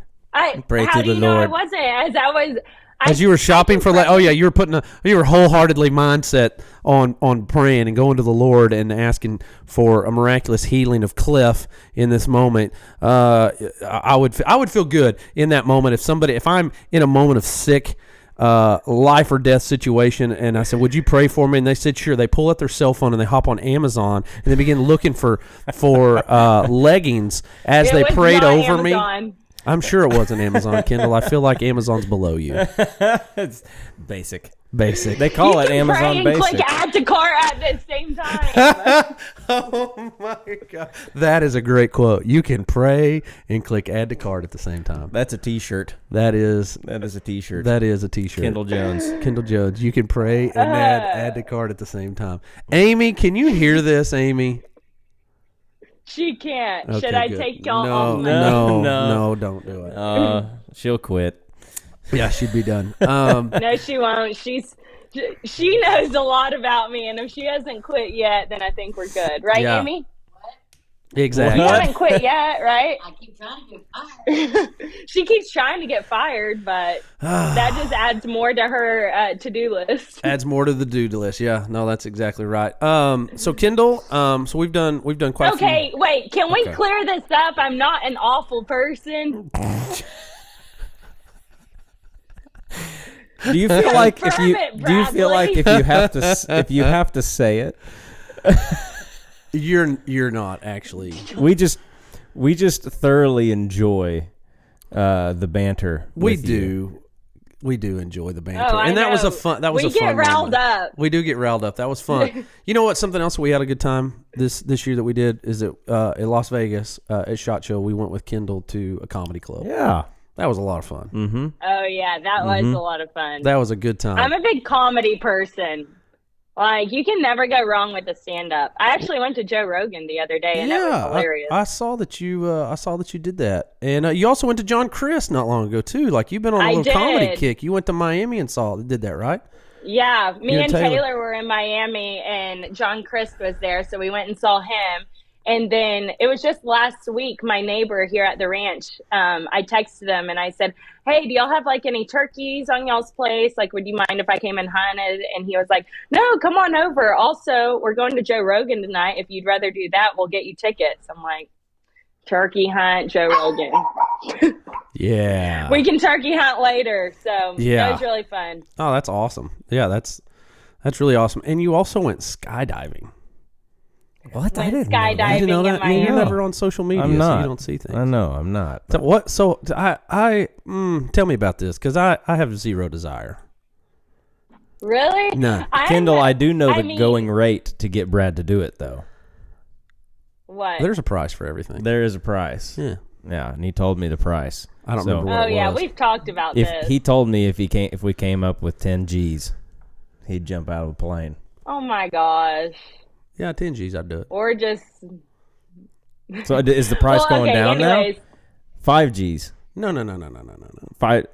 Pray how to do the you know Lord. I wasn't? As you were shopping for you were wholeheartedly mindset on praying and going to the Lord and asking for a miraculous healing of Cliff in this moment. I would feel good in that moment if I'm in a moment of sick life or death situation, and I said, would you pray for me? And they said, sure. They pull out their cell phone and they hop on Amazon and they begin looking for leggings as they prayed over Amazon. me. I'm sure it wasn't Amazon, Kendall. I feel like Amazon's below you. It's basic. They call it Amazon Basic. Basic. Click add to cart at the same time. Oh my God, that is a great quote. You can pray and click add to cart at the same time. That's a T-shirt. That is a T-shirt. That is a T-shirt. Kendall Jones. You can pray and add to cart at the same time. Amy, can you hear this, Amy? She can't. Okay, Should I good. take y'all off? No, don't do it. She'll quit. Yeah, she'd be done. No, she won't. She knows a lot about me, and if she hasn't quit yet, then I think we're good, right, Amy? Exactly. You haven't quit yet, right? I keep trying to get fired. She keeps trying to get fired, but that just adds more to her to-do list. Adds more to the do list. Yeah, no, that's exactly right. So Kendall, so we've done quite a few. Okay, wait. Can we clear this up? I'm not an awful person. Do you feel like if you Confirm it, do you feel like if you have to say it? You're not actually. We just thoroughly enjoy the banter. We do enjoy the banter, Oh, and that was a know. fun. We get riled moment. up. We do get riled up. That was fun. You know what? Something else we had a good time this year that we did is at Las Vegas at SHOT Show. We went with Kendall to a comedy club. Yeah, that was a lot of fun. Mm-hmm. Oh yeah, that was a lot of fun. That was a good time. I'm a big comedy person. Like, you can never go wrong with a stand-up. I actually went to Joe Rogan the other day, and that was hilarious. I saw that you did that, and you also went to John Chris not long ago too. Like, you've been on a little comedy kick. You went to Miami and did that, right? Yeah, me and Taylor. Taylor were in Miami, and John Chris was there, so we went and saw him. And then it was just last week, my neighbor here at the ranch, I texted them and I said, hey, do y'all have like any turkeys on y'all's place? Like, would you mind if I came and hunted? And he was like, no, come on over. Also, we're going to Joe Rogan tonight. If you'd rather do that, we'll get you tickets. I'm like, turkey hunt, Joe Rogan. Yeah. We can turkey hunt later. So Yeah. that was really fun. Oh, that's awesome. Yeah, that's really awesome. And you also went skydiving. What? Went I didn't know that. skydiving You didn't know in that? Miami. You're never on social media, I'm not. so you don't see things. I know I'm not. So what? So I tell me about this because I have zero desire. Really? No. Kendall, I do know the going rate to get Brad to do it, though. What? There's a price for everything. There is a price. Yeah. Yeah, and he told me the price. I don't remember what Oh it yeah, was. we've talked about If this. he told me if we came up with 10 G's, he'd jump out of a plane. Oh my gosh. Yeah, 10 G's, I'd do it. Or just So is the price well, going okay, down anyways, now? 5 G's. No.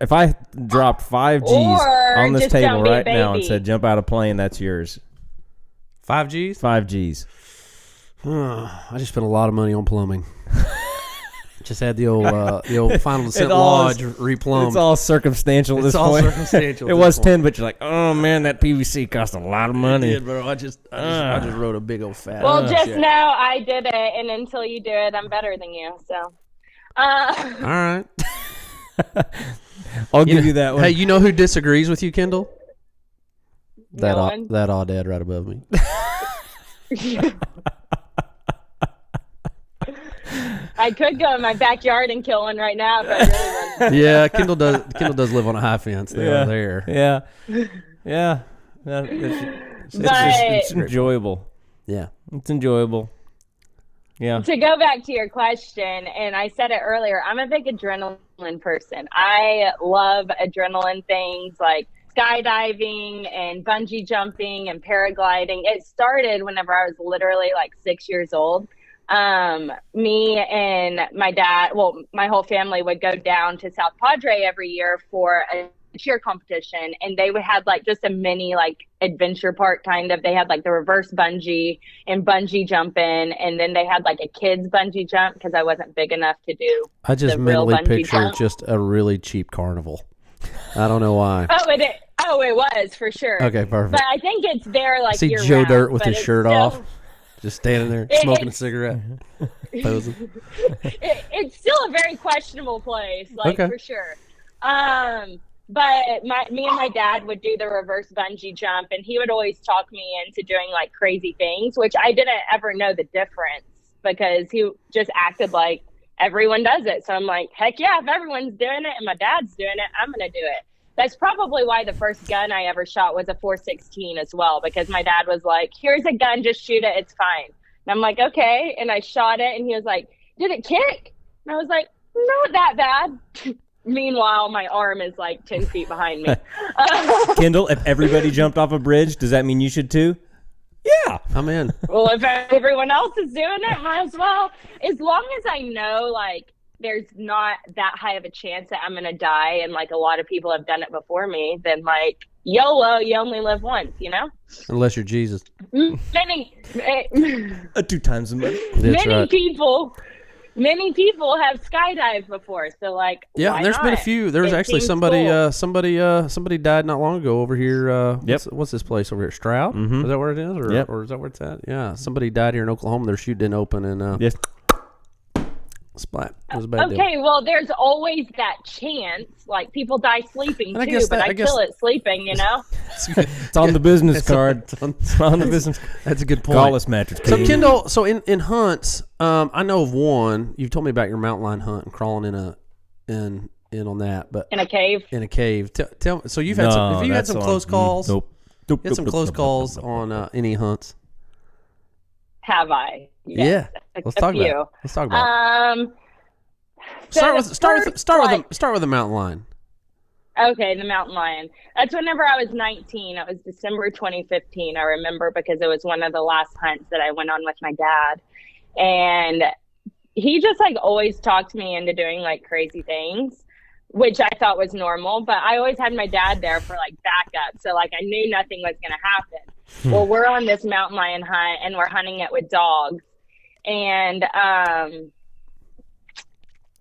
If I dropped 5 G's Or on this just table don't be a right now and baby. said jump out of a plane, that's yours. 5 G's? 5 G's. I just spent a lot of money on plumbing. Just had the old Final Descent It all Lodge replumbed. It's all circumstantial at It's this all point. circumstantial at It this was point. 10, but you're like, oh man, that PVC cost a lot of money. did, bro. I just wrote a big old fat. well, just check. know I did it, and until you do it, I'm better than you. So, All right. I'll give you that one. Hey, you know who disagrees with you, Kendall? no one. That audad right above me. I could go in my backyard and kill one right now if I really wanted. Yeah, Kendall does live on a high fence. They are there. Yeah. Yeah. It's enjoyable. Yeah. It's enjoyable. Yeah. To go back to your question, and I said it earlier, I'm a big adrenaline person. I love adrenaline things like skydiving and bungee jumping and paragliding. It started whenever I was literally like 6 years old. Me and my dad, well, my whole family would go down to South Padre every year for a cheer competition, and they would have like just a mini like adventure park kind of. They had like the reverse bungee and bungee jumping, and then they had like a kids bungee jump because I wasn't big enough to do. I just the real mentally bungee picture jump. just a really cheap carnival. I don't know why. It was for sure. Okay, perfect. But I think it's there like See year Joe round, Dirt with but his it's shirt still- off, just standing there smoking a cigarette, posing. It's still a very questionable place, like Okay. for sure. But me and my dad would do the reverse bungee jump, and he would always talk me into doing like crazy things, which I didn't ever know the difference because he just acted like everyone does it. So I'm like, heck yeah, if everyone's doing it and my dad's doing it, I'm gonna do it. That's probably why the first gun I ever shot was a .416 as well, because my dad was like, here's a gun, just shoot it, it's fine. And I'm like, okay. And I shot it, and he was like, did it kick? And I was like, not that bad. Meanwhile, my arm is like 10 feet behind me. Kendall, if everybody jumped off a bridge, does that mean you should too? Yeah. I'm in. Well, if everyone else is doing it, might as well. As long as I know, like, there's not that high of a chance that I'm going to die, and like a lot of people have done it before me, then like YOLO, you only live once, you know? Unless you're Jesus. Many 2 times a month. That's right. Many people have skydived before, so like, Yeah, why there's not? been a few. There was It actually seems somebody, cool. somebody died not long ago over here. Yep. What's this place over here? Stroud? Mhm. Is that where it is, or, Yep. or is that where it's at? Yeah, somebody died here in Oklahoma. Their chute didn't open, and Yes. splat. It was a bad deal. Okay, well, there's always that chance. Like, people die sleeping And I too, guess but that- I I guess- kill it sleeping, you know? It's on the business card. It's on the business card. That's a good point. Gaulless mattress. So King. Kendall, so in hunts, I know of one. You've told me about your mountain lion hunt and crawling in on that, but In a cave. in a cave. Tell so you've had some. Have you had that's some on- close calls? Nope. You had some close calls on any hunts. Have I? Yeah, Yes, let's a talk about few. it. Let's talk about it. So Start with the mountain lion. Okay, the mountain lion. That's whenever I was 19. It was December 2015. I remember because it was one of the last hunts that I went on with my dad. And he just like always talked me into doing like crazy things, which I thought was normal. But I always had my dad there for like backup. So like I knew nothing was going to happen. Well, we're on this mountain lion hunt and we're hunting it with dogs. And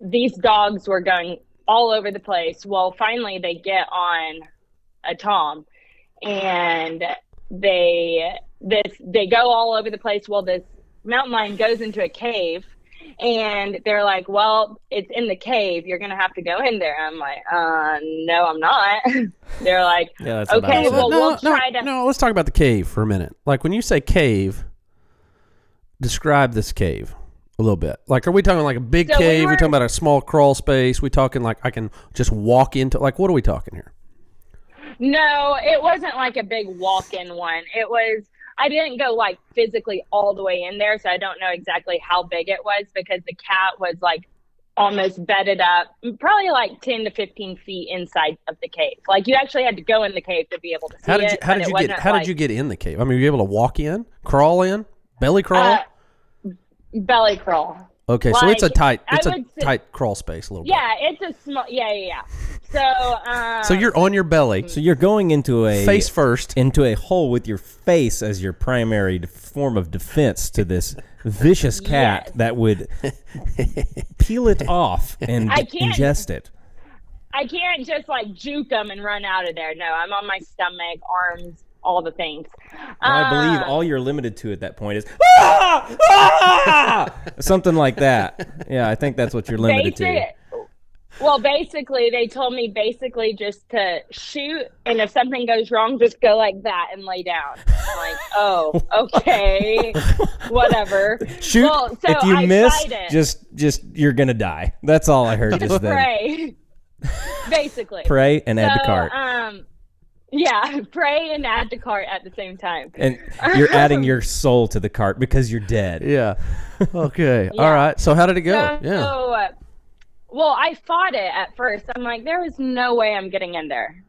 these dogs were going all over the place. Well, finally they get on a tom and they go all over the place. Well, this mountain lion goes into a cave and they're like, well, it's in the cave. You're going to have to go in there. I'm like, no, I'm not. They're like, Yeah, that's what I okay, said. well, we'll try to. No, let's talk about the cave for a minute. Like when you say cave, describe this cave a little bit. Like, are we talking like a big So cave? we We're talking about a small crawl space? We talking like I can just walk into? Like, what are we talking here? No, it wasn't like a big walk-in one. It was, I didn't go like physically all the way in there, so I don't know exactly how big it was because the cat was like almost bedded up, probably like 10 to 15 feet inside of the cave. Like you actually had to go in the cave to be able to see it. How did you get in the cave? I mean, were you able to walk in, crawl in, belly crawl? Belly crawl. Okay, so it's a like, tight crawl space a little bit. Yeah, it's a small. Yeah. So So you're on your belly, So you're going into a face first. into a hole with your face as your primary form of defense to this vicious cat Yes. that would peel it off and I can't- ingest it. I can't just like juke them and run out of there. No, I'm on my stomach, arms, all the things. I believe all you're limited to at that point is something like that. Yeah, I think that's what you're limited to. Well, basically, they told me just to shoot, and if something goes wrong, just go like that and lay down. I'm like, oh, okay, whatever. Shoot. Well, so if you I miss, tried it. just you're gonna die. That's all I heard just then. Pray, basically. Pray and add to cart. Yeah, pray and add to cart at the same time. And you're adding your soul to the cart because you're dead. Yeah. Okay. Yeah. All right. So how did it go? Yeah. So, well, I fought it at first. I'm like, there is no way I'm getting in there.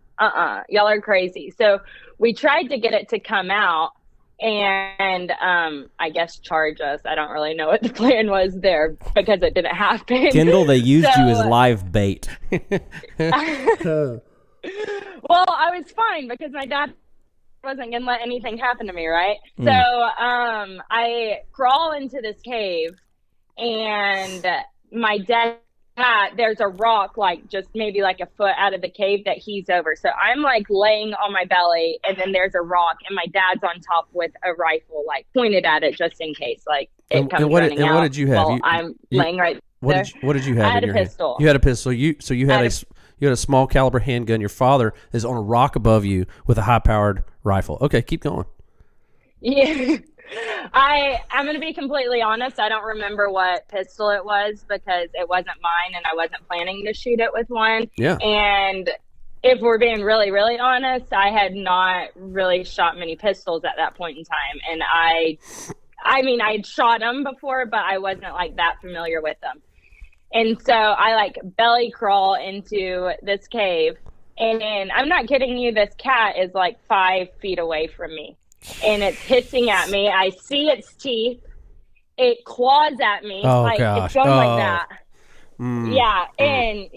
Y'all are crazy. So we tried to get it to come out and I guess charge us. I don't really know what the plan was there because it didn't happen. Kendall, they used you as So- live bait. Well, I was fine because my dad wasn't going to let anything happen to me, right? So I crawl into this cave and my dad, there's a rock like just maybe like a foot out of the cave that he's over. So I'm like laying on my belly and then there's a rock and my dad's on top with a rifle like pointed at it just in case like it comes running out. What did you have? While I'm laying right What there. did you have I had in a your pistol. hand? You had a pistol. You had had you had a small caliber handgun. Your father is on a rock above you with a high powered rifle. Okay, keep going. Yeah. I'm going to be completely honest. I don't remember what pistol it was because it wasn't mine and I wasn't planning to shoot it with one. Yeah. And if we're being really, really honest, I had not really shot many pistols at that point in time. And I mean, I had shot them before, but I wasn't like that familiar with them. And so I like belly crawl into this cave and I'm not kidding you. This cat is like 5 feet away from me. And it's hissing at me. I see its teeth. It claws at me. Oh, like gosh. it's going like that. I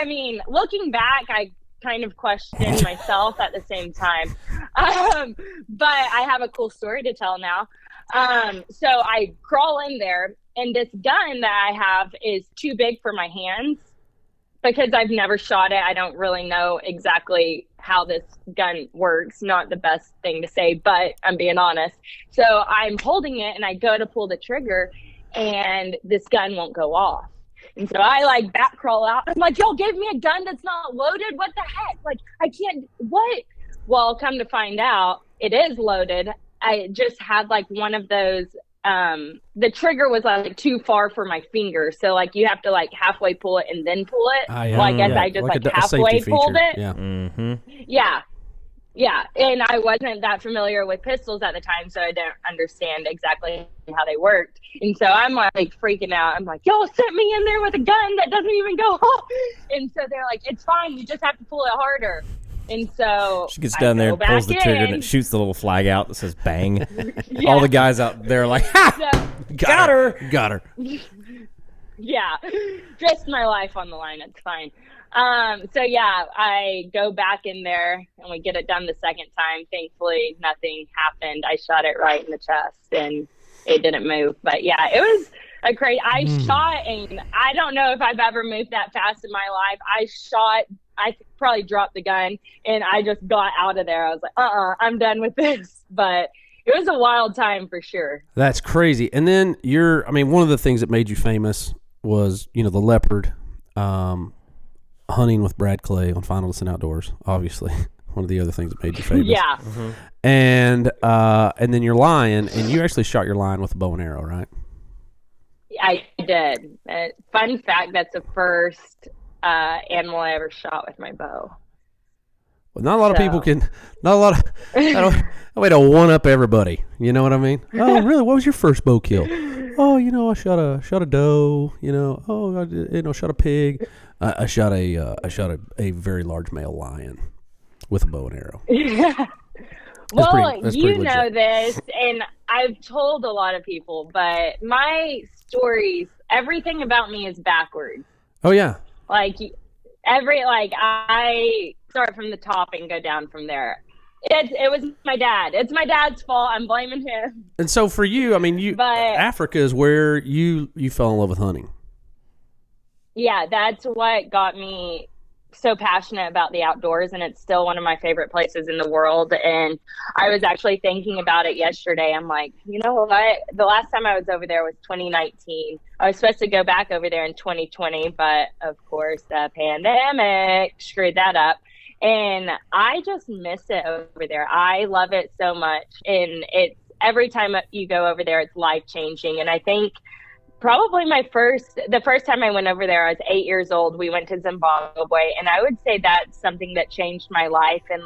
mean, looking back, I kind of questioned myself at the same time. But I have a cool story to tell now. So I crawl in there, and this gun that I have is too big for my hands because I've never shot it. I don't really know exactly how this gun works. Not the best thing to say, but I'm being honest. So I'm holding it, and I go to pull the trigger, and this gun won't go off. And so I like back crawl out. I'm like, y'all gave me a gun that's not loaded? What the heck? Like, I can't, what? Well, come to find out, it is loaded. I just had like one of those, the trigger was like too far for my finger. So like you have to like halfway pull it and then pull it. Well, I guess I just like halfway pulled it. Yeah. Mm-hmm. Yeah. And I wasn't that familiar with pistols at the time, so I didn't understand exactly how they worked. And so I'm like freaking out. I'm like, y'all sent me in there with a gun that doesn't even go off. And so they're like, it's fine. You just have to pull it harder. And so she gets down there, pulls the trigger, and it shoots the little flag out that says bang. Yeah. All the guys out there are like, ha! So, got her. Got her. Yeah. Just my life on the line. It's fine. So yeah, I go back in there and we get it done the second time. Thankfully, nothing happened. I shot it right in the chest and it didn't move. But yeah, it was a crazy. I shot, and I don't know if I've ever moved that fast in my life. I probably dropped the gun and I just got out of there. I was like, I'm done with this. But it was a wild time for sure. That's crazy. And then one of the things that made you famous was, the leopard, hunting with Brad Clay on Final Descent Outdoors, obviously. One of the other things that made you famous. Yeah. Mm-hmm. And then your lion, and you actually shot your lion with a bow and arrow, right? I did. Fun fact, that's the first animal I ever shot with my bow. Well, not a lot of people can. Not a lot of. I don't way to one up everybody. You know what I mean? Oh, really? What was your first bow kill? Oh, I shot a doe. Shot a pig. I shot a very large male lion with a bow and arrow. Well, you know this, and I've told a lot of people, but my stories, everything about me is backwards. Oh yeah. I start from the top and go down from there. It was my dad. It's my dad's fault. I'm blaming him. And so for you, Africa is where you fell in love with hunting. Yeah, that's what got me so passionate about the outdoors, and it's still one of my favorite places in the world. And I was actually thinking about it yesterday. I'm like, you know what? The last time I was over there was 2019. I was supposed to go back over there in 2020, but of course the pandemic screwed that up. And I just miss it over there. I love it so much. And it's every time you go over there, it's life-changing. And I think probably the first time I went over there, I was 8 years old. We went to Zimbabwe, and I would say that's something that changed my life and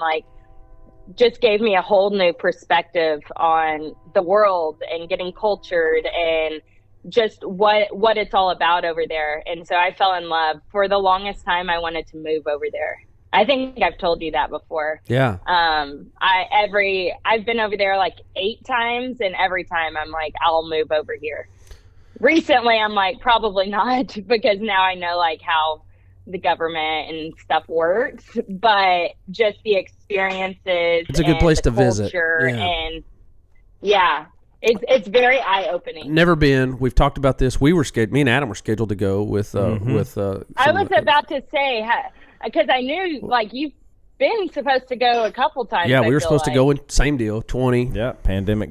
just gave me a whole new perspective on the world and getting cultured and just what it's all about over there. And so I fell in love. For the longest time, I wanted to move over there. I think I've told you that before. Yeah. I've been over there 8 times, and every time I'm like, I'll move over here. Recently, I'm like, probably not, because now I know how the government and stuff works, but just the experiences. It's a good place to visit. Yeah. And yeah, it's very eye-opening. Never been. We've talked about this. Me and Adam were scheduled to go with. I was about to say, because I knew you've been supposed to go a couple times. Yeah, we were supposed to go in, same deal, 20. Yeah, pandemic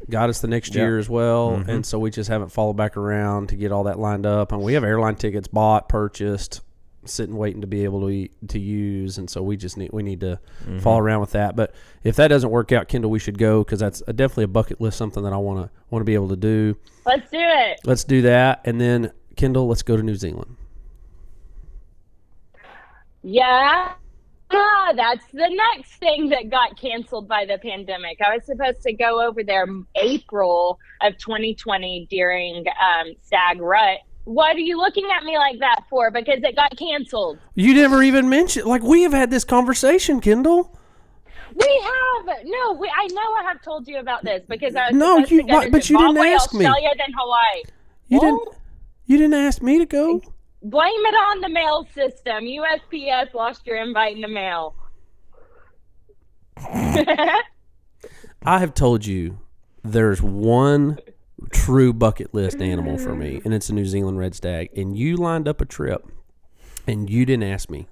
got us the next year as well. And so we just haven't followed back around to get all that lined up. And we have airline tickets bought, purchased, sitting waiting to be able to use. And so we need to follow around with that. But if that doesn't work out, Kendall, we should go, because that's definitely a bucket list, something that I want to be able to do. Let's do it. Let's do that. And then, Kendall, let's go to New Zealand. Yeah. That's the next thing that got canceled by the pandemic. I was supposed to go over there April of 2020 during SAG Rut. What are you looking at me like that for? Because it got canceled. You never even mentioned, we have had this conversation, Kendall. We have. No, I know I have told you about this, because I was but you didn't ask me. Australia, then Hawaii. You didn't ask me to go. Blame it on the mail system. USPS lost your invite in the mail. I have told you there's one true bucket list animal for me, and it's a New Zealand red stag. And you lined up a trip, and you didn't ask me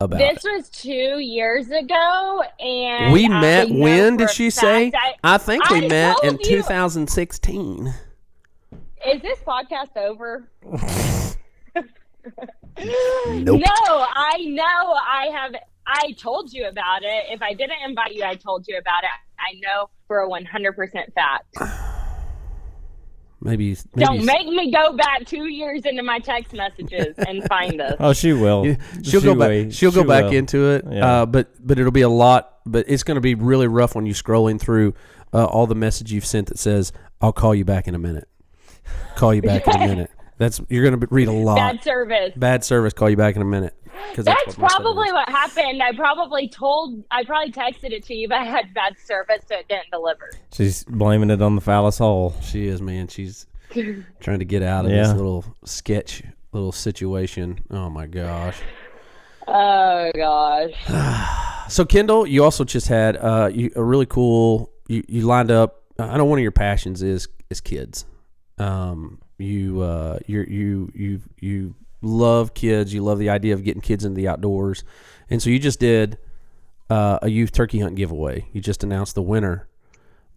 about This it. was 2 years ago, and We I met know when, for did a she fact say? I think we I met in told you. 2016. Is this podcast over? Nope. No, I know I told you about it. If I didn't invite you, I told you about it. I know for a 100% fact. Maybe Don't make me go back 2 years into my text messages and find us. Oh, she will. She'll go back. She'll go back into it. Yeah. But it'll be a lot. But it's going to be really rough when you're scrolling through all the message you've sent that says, "I'll call you back in a minute." Call you back in a minute. You're going to read a lot. Bad service. Bad service. Call you back in a minute. That's probably what happened. I probably texted it to you, but I had bad service, so it didn't deliver. She's blaming it on the phallus hole. She is, man. She's trying to get out of this little situation. Oh my gosh. Oh gosh. So Kendall, you also just had a really cool. You lined up. I know one of your passions is kids. You love kids. You love the idea of getting kids into the outdoors, and so you just did a youth turkey hunt giveaway. You just announced the winner,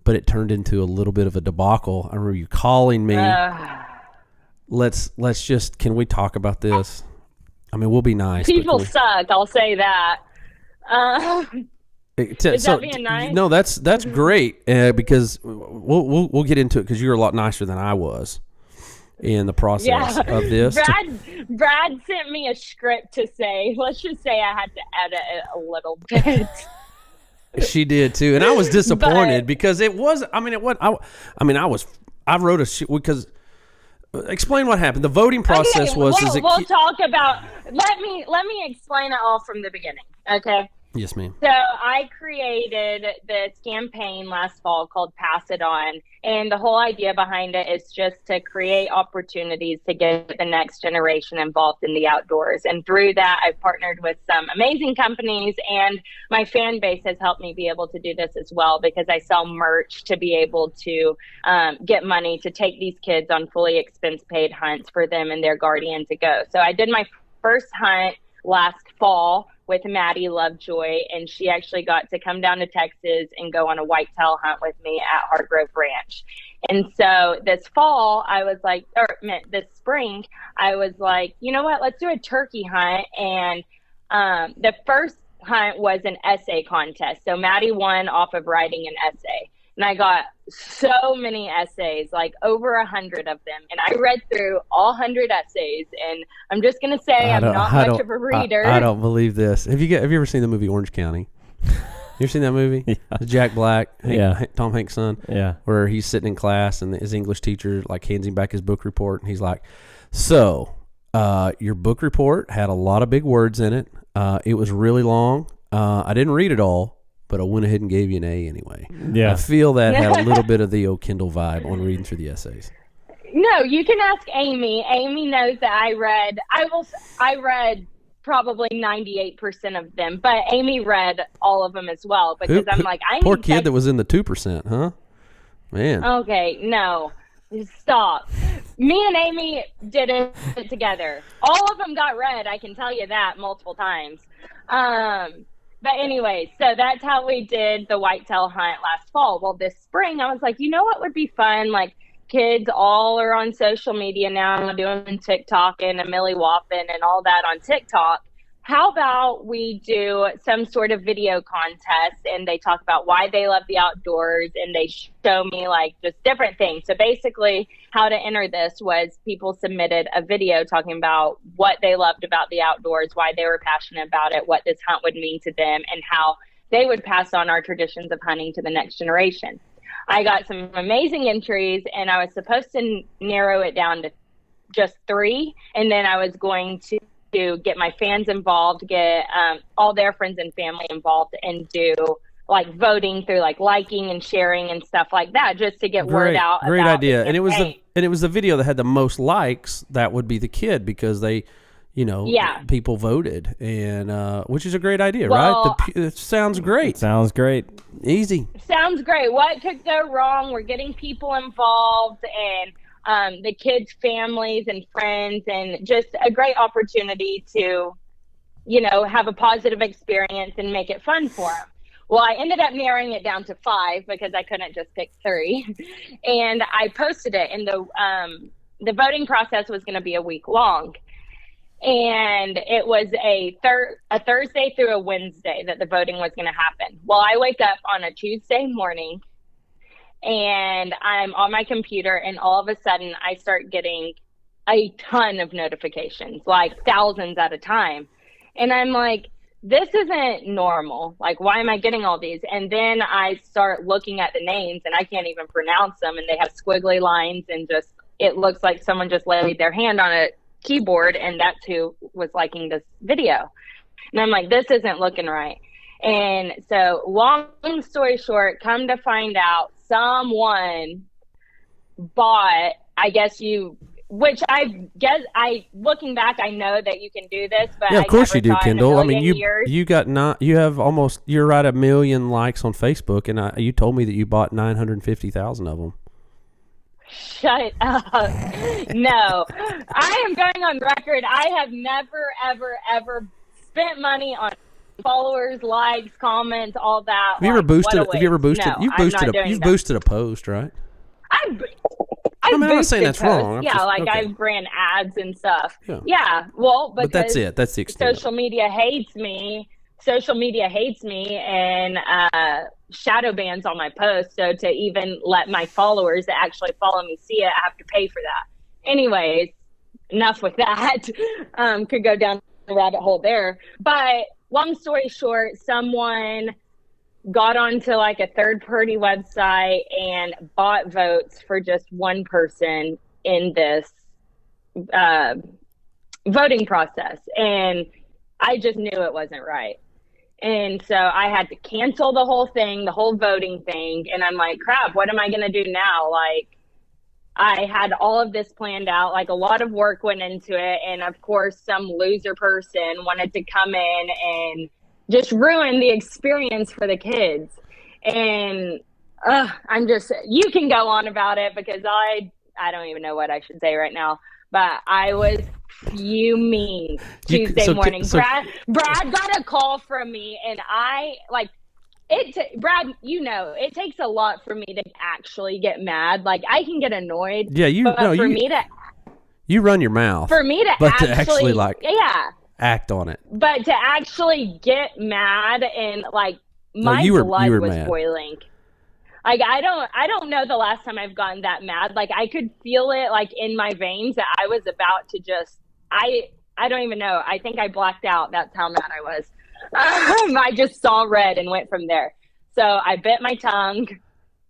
but it turned into a little bit of a debacle. I remember you calling me. Let's just, can we talk about this? I mean, we'll be nice. People suck. I'll say that. Is that being nice? No, that's great because we'll get into it because you're a lot nicer than I was in the process of this. Brad sent me a script to say. Let's just say I had to edit it a little bit. She did too, and I was disappointed because it was. I mean, it was. I wrote a because. Explain what happened. The voting process okay, was. We'll talk about. Let me explain it all from the beginning. Okay. Yes, ma'am. So I created this campaign last fall called Pass It On. And the whole idea behind it is just to create opportunities to get the next generation involved in the outdoors. And through that, I've partnered with some amazing companies, and my fan base has helped me be able to do this as well because I sell merch to be able to get money to take these kids on fully expense paid hunts for them and their guardian to go. So I did my first hunt last fall with Maddie Lovejoy, and she actually got to come down to Texas and go on a whitetail hunt with me at Hardgrove Ranch. And so this fall, this spring, I was like, you know what, let's do a turkey hunt. And the first hunt was an essay contest. So Maddie won off of writing an essay. And I got so many essays, like over 100 of them. And I read through all 100 essays. And I'm just going to say I'm not much of a reader. I don't believe this. Have you ever seen the movie Orange County? You ever seen that movie? Yeah. Jack Black, Tom Hanks' son. Yeah. Where he's sitting in class and his English teacher hands him back his book report. And he's like, so your book report had a lot of big words in it. It was really long. I didn't read it all, but I went ahead and gave you an A anyway. Yeah. I feel that had a little bit of the Kendall vibe on reading through the essays. No, you can ask Amy. Amy knows that I read probably 98% of them, but Amy read all of them as well because I'm like, poor kid that was in the 2%, huh? Man. Okay, no. Stop. Me and Amy did it together. All of them got read, I can tell you that multiple times. But anyway, so that's how we did the whitetail hunt last fall. Well, this spring, I was like, you know what would be fun? Like, kids all are on social media now, doing TikTok and a Millie Whoppin' and all that on TikTok. How about we do some sort of video contest and they talk about why they love the outdoors and they show me just different things. So basically how to enter this was people submitted a video talking about what they loved about the outdoors, why they were passionate about it, what this hunt would mean to them, and how they would pass on our traditions of hunting to the next generation. I got some amazing entries and I was supposed to narrow it down to just 3. And then I was going to get my fans involved, get all their friends and family involved, and do like voting through like liking and sharing and stuff like that, just to get word out. Great about idea. the And campaign. it was the video that had the most likes. That would be the kid, because they, people voted, and which is a great idea, Well, right? It sounds great. Sounds great. Easy. Sounds great. What could go wrong? We're getting people involved, and the kids' families and friends, and just a great opportunity to, have a positive experience and make it fun for them. Well, I ended up narrowing it down to 5 because I couldn't just pick 3, and I posted it. And the voting process was going to be a week long, and it was a Thursday through a Wednesday that the voting was going to happen. Well, I wake up on a Tuesday morning, and I'm on my computer, and all of a sudden I start getting a ton of notifications, like thousands at a time, and I'm like, this isn't normal. Like, why am I getting all these? And then I start looking at the names, and I can't even pronounce them. And they have squiggly lines, and just, it looks like someone just laid their hand on a keyboard, and that's who was liking this video. And I'm like, this isn't looking right. And so, long story short, come to find out, someone bought, which I guess, looking back, I know that you can do this, but Yeah, of course I you do, never thought in a Kendall. I mean, million years. you have almost, you're right, 1 million likes on Facebook, and you told me that you bought 950,000 of them. Shut up. No, I am going on record. I have never, ever, ever spent money on followers, likes, comments, all that. Have you ever boosted? No, You've boosted a post, right? I'm not saying that's wrong. I've ran ads and stuff. Yeah. Well, but that's it. That's the extent. Social media hates me. And shadow bans all my posts. So to even let my followers that actually follow me see it, I have to pay for that. Anyways, enough with that. Could go down the rabbit hole there. But long story short, someone got onto like a third-party website and bought votes for just one person in this voting process. And I just knew it wasn't right. And so I had to cancel the whole thing, the whole voting thing. And I'm like, crap, what am I going to do now? Like, I had all of this planned out, like a lot of work went into it. And of course, some loser person wanted to come in and just ruin the experience for the kids. And you can go on about it, because I don't even know what I should say right now, but I was fuming Tuesday morning. Brad got a call from me, and Brad, it takes a lot for me to actually get mad. Like, I can get annoyed. Yeah, you run your mouth. For me to actually act on it. But to actually get mad, and like my blood was boiling. Like, I don't know the last time I've gotten that mad. Like, I could feel it like in my veins that I was about to just, I don't even know. I think I blacked out. That's how mad I was. I just saw red and went from there. So I bit my tongue.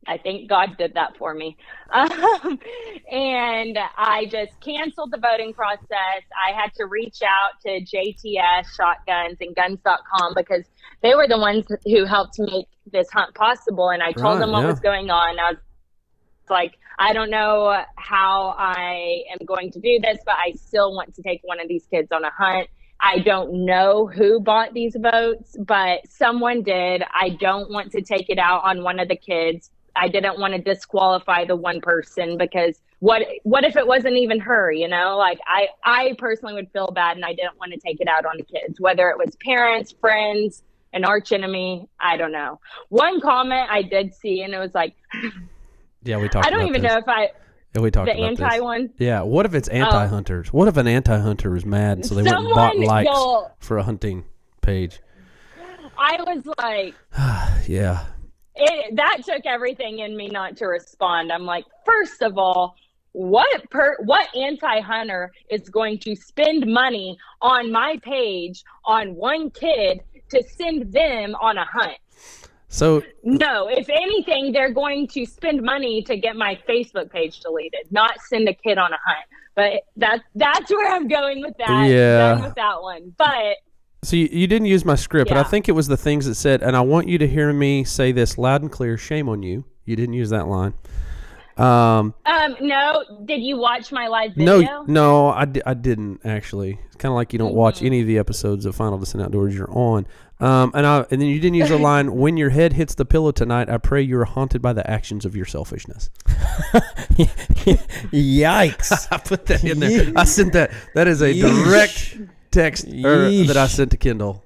I think God did that for me. And I just canceled the voting process. I had to reach out to JTS, Shotguns, and Guns.com, because they were the ones who helped make this hunt possible. And I told them what was going on. I was like, I don't know how I am going to do this, but I still want to take one of these kids on a hunt. I don't know who bought these votes, but someone did. I don't want to take it out on one of the kids. I didn't want to disqualify the one person, because what if it wasn't even her, Like, I personally would feel bad, and I didn't want to take it out on the kids, whether it was parents, friends, an arch enemy. I don't know. One comment I did see, and it was like, yeah, we talked about this. I don't even know if we talked the about anti this. one. Yeah, what if it's anti-hunters? What if an anti-hunter is mad, so they went and bought likes for a hunting page? I was like, yeah. That took everything in me not to respond. I'm like, first of all, what anti-hunter is going to spend money on my page on one kid to send them on a hunt? So no, if anything, they're going to spend money to get my Facebook page deleted, not send a kid on a hunt. But that's where I'm going with that. Yeah. Done with that one. But So you didn't use my script, but I Yeah. think it was the things that said, and I want you to hear me say this loud and clear. Shame on you. You didn't use that line. No, did you watch my live video? No, I didn't actually. It's kind of like you don't watch any of the episodes of Final Descent Outdoors you're on. And then you didn't use the line, when your head hits the pillow tonight, I pray you are haunted by the actions of your selfishness. Yikes. I put that in there. I sent that. That is a direct text that I sent to Kendall.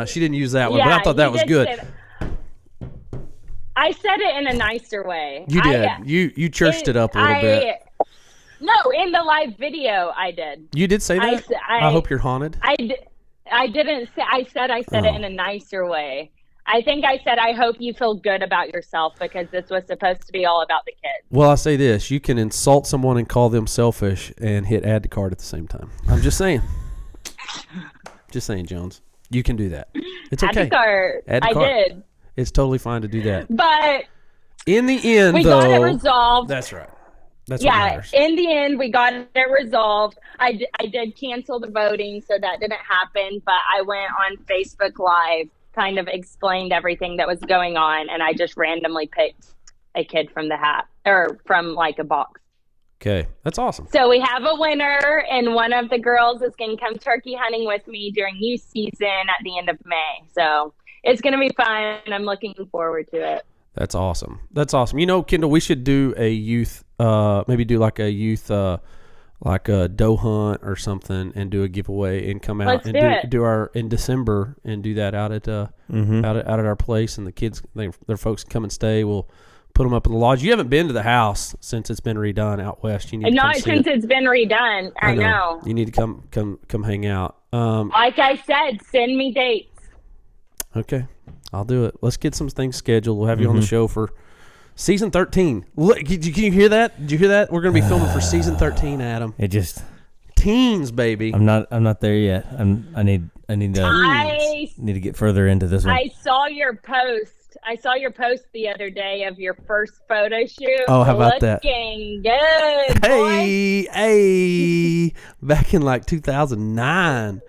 She didn't use that one, but I thought that was good. I said it in a nicer way. You did. You churched it up a little bit. No, in the live video, I did. You did say that? I hope you're haunted. I didn't say. I said it in a nicer way. I think I said, I hope you feel good about yourself, because this was supposed to be all about the kids. Well, I say this. You can insult someone and call them selfish and hit add to cart at the same time. I'm just saying. Just saying, Jones. You can do that. It's okay. Add to cart. I did. It's totally fine to do that. But in the end, we got it resolved. That's right. That's what matters. In the end, we got it resolved. I did cancel the voting, so that didn't happen. But I went on Facebook Live, kind of explained everything that was going on, and I just randomly picked a kid from the hat, or from like a box. Okay, that's awesome. So we have a winner, and one of the girls is going to come turkey hunting with me during youth season at the end of May. So it's going to be fun, and I'm looking forward to it. That's awesome. That's awesome. You know, Kendall, we should do a youth, maybe do like a youth, like a doe hunt or something, and do a giveaway and come out and do our in December and do that out at out at our place, and the kids, their folks come and stay. We'll put them up in the lodge. You haven't been to the house since it's been redone out west. You need to not since it's been redone. I know. You need to come hang out. Like I said, send me dates. Okay, I'll do it. Let's get some things scheduled. We'll have you on the show for season 13. Look, can you hear that? Did you hear that? We're going to be filming for season 13, Adam. It just teens, baby. I'm not there yet. I need to get further into this one. I saw your post. I saw your post the other day of your first photo shoot. Oh, how about that? Looking good, boy. Hey, back in like 2009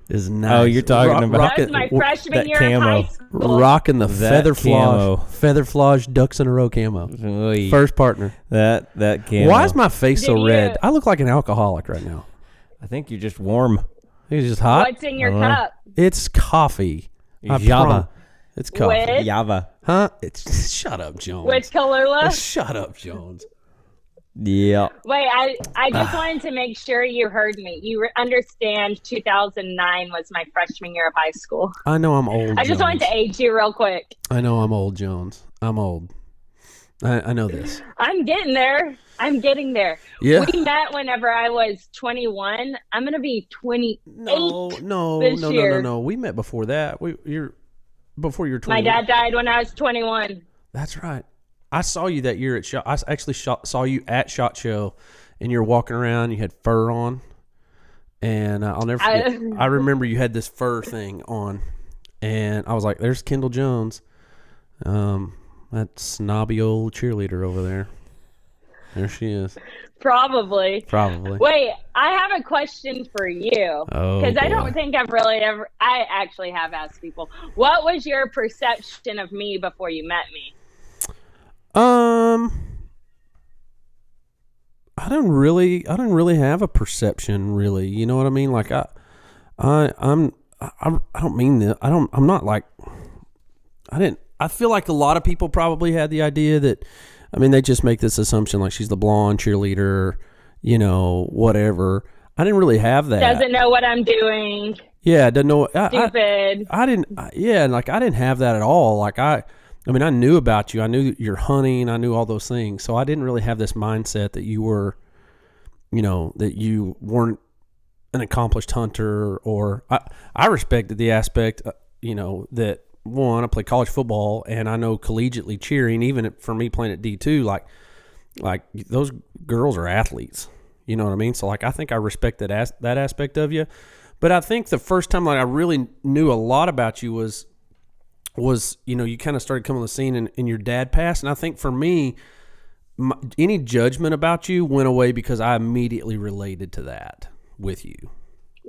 is nice. Oh, you're talking about that was my freshman year of high school. Rocking the feather flage ducks in a row camo. Oy. First partner. That camo. Why is my face so red? I look like an alcoholic right now. I think you're just warm. It's just hot. What's in your cup? It's coffee. Java. It's coffee. With? Java. Huh? It's shut up, Jones. With Kalula? Shut up, Jones. Yeah. Wait, I just wanted to make sure you heard me. You understand 2009 was my freshman year of high school. I know I'm old, I just wanted to age you real quick. I know I'm old, Jones. I'm old. I know this. I'm getting there. Yeah. We met whenever I was 21. I'm going to be 28 No. We met before that. Before you were 21. My dad died when I was 21. That's right. I saw you that year at SHOT. I actually saw you at SHOT Show, and you're walking around. You had fur on, and I'll never forget. I remember you had this fur thing on, and I was like, "There's Kendall Jones, that snobby old cheerleader over there. There she is." Probably. Wait, I have a question for you. Because I don't think I actually have asked people, what was your perception of me before you met me? I don't really have a perception, really. You know what I mean? Like I don't mean that. I'm not like, I feel like a lot of people probably had the idea that, I mean, they just make this assumption like she's the blonde cheerleader, you know, whatever. I didn't really have that. Doesn't know what I'm doing. Yeah, doesn't know. Stupid. I didn't have that at all. Like I mean, I knew about you. I knew you're hunting. I knew all those things. So I didn't really have this mindset that you were, you know, that you weren't an accomplished hunter. Or I respected the aspect, you know, that one, I play college football, and I know collegiately cheering, even for me playing at D2, like those girls are athletes. You know what I mean? So like I think I respect that aspect of you. But I think the first time like I really knew a lot about you was you know, you kind of started coming on the scene and your dad passed. And I think for me, any judgment about you went away because I immediately related to that with you.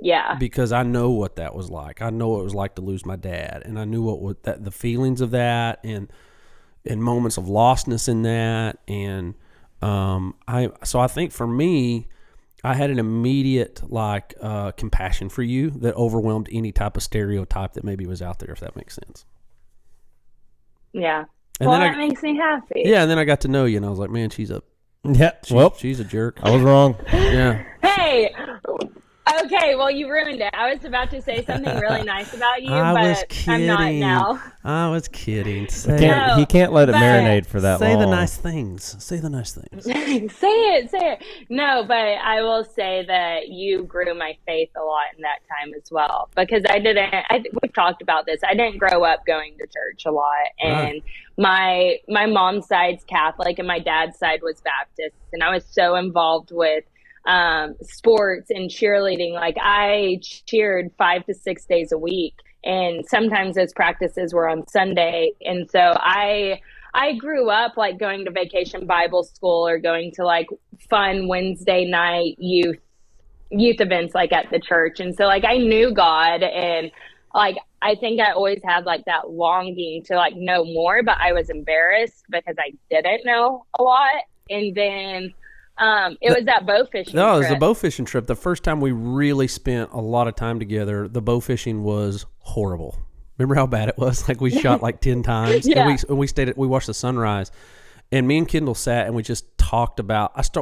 Yeah. Because I know what that was like. I know what it was like to lose my dad, and I knew the feelings of that, and moments of lostness in that, and I think for me, I had an immediate compassion for you that overwhelmed any type of stereotype that maybe was out there, if that makes sense. Yeah. And well, then that makes me happy. Yeah, and then I got to know you, and I was like, man, she's a jerk. I was wrong. Yeah. Hey. Okay, well, you ruined it. I was about to say something really nice about you, but I'm not now. I was kidding. He can't let it marinate for that long. Say the nice things. Say the nice things. Say it. No, but I will say that you grew my faith a lot in that time as well, because we've talked about this. I didn't grow up going to church a lot, and my mom's side's Catholic and my dad's side was Baptist, and I was so involved with sports and cheerleading. Like, I cheered 5 to 6 days a week, and sometimes those practices were on Sunday. And so I grew up like going to vacation Bible school or going to like fun Wednesday night youth events like at the church. And so like I knew God, and like I think I always had like that longing to like know more, but I was embarrassed because I didn't know a lot. And then it was that bow fishing trip. No, it was the bow fishing trip. The first time we really spent a lot of time together, the bow fishing was horrible. Remember how bad it was? Like, we shot like 10 times. Yeah. And we watched the sunrise. And me and Kendall sat and we just talked about, it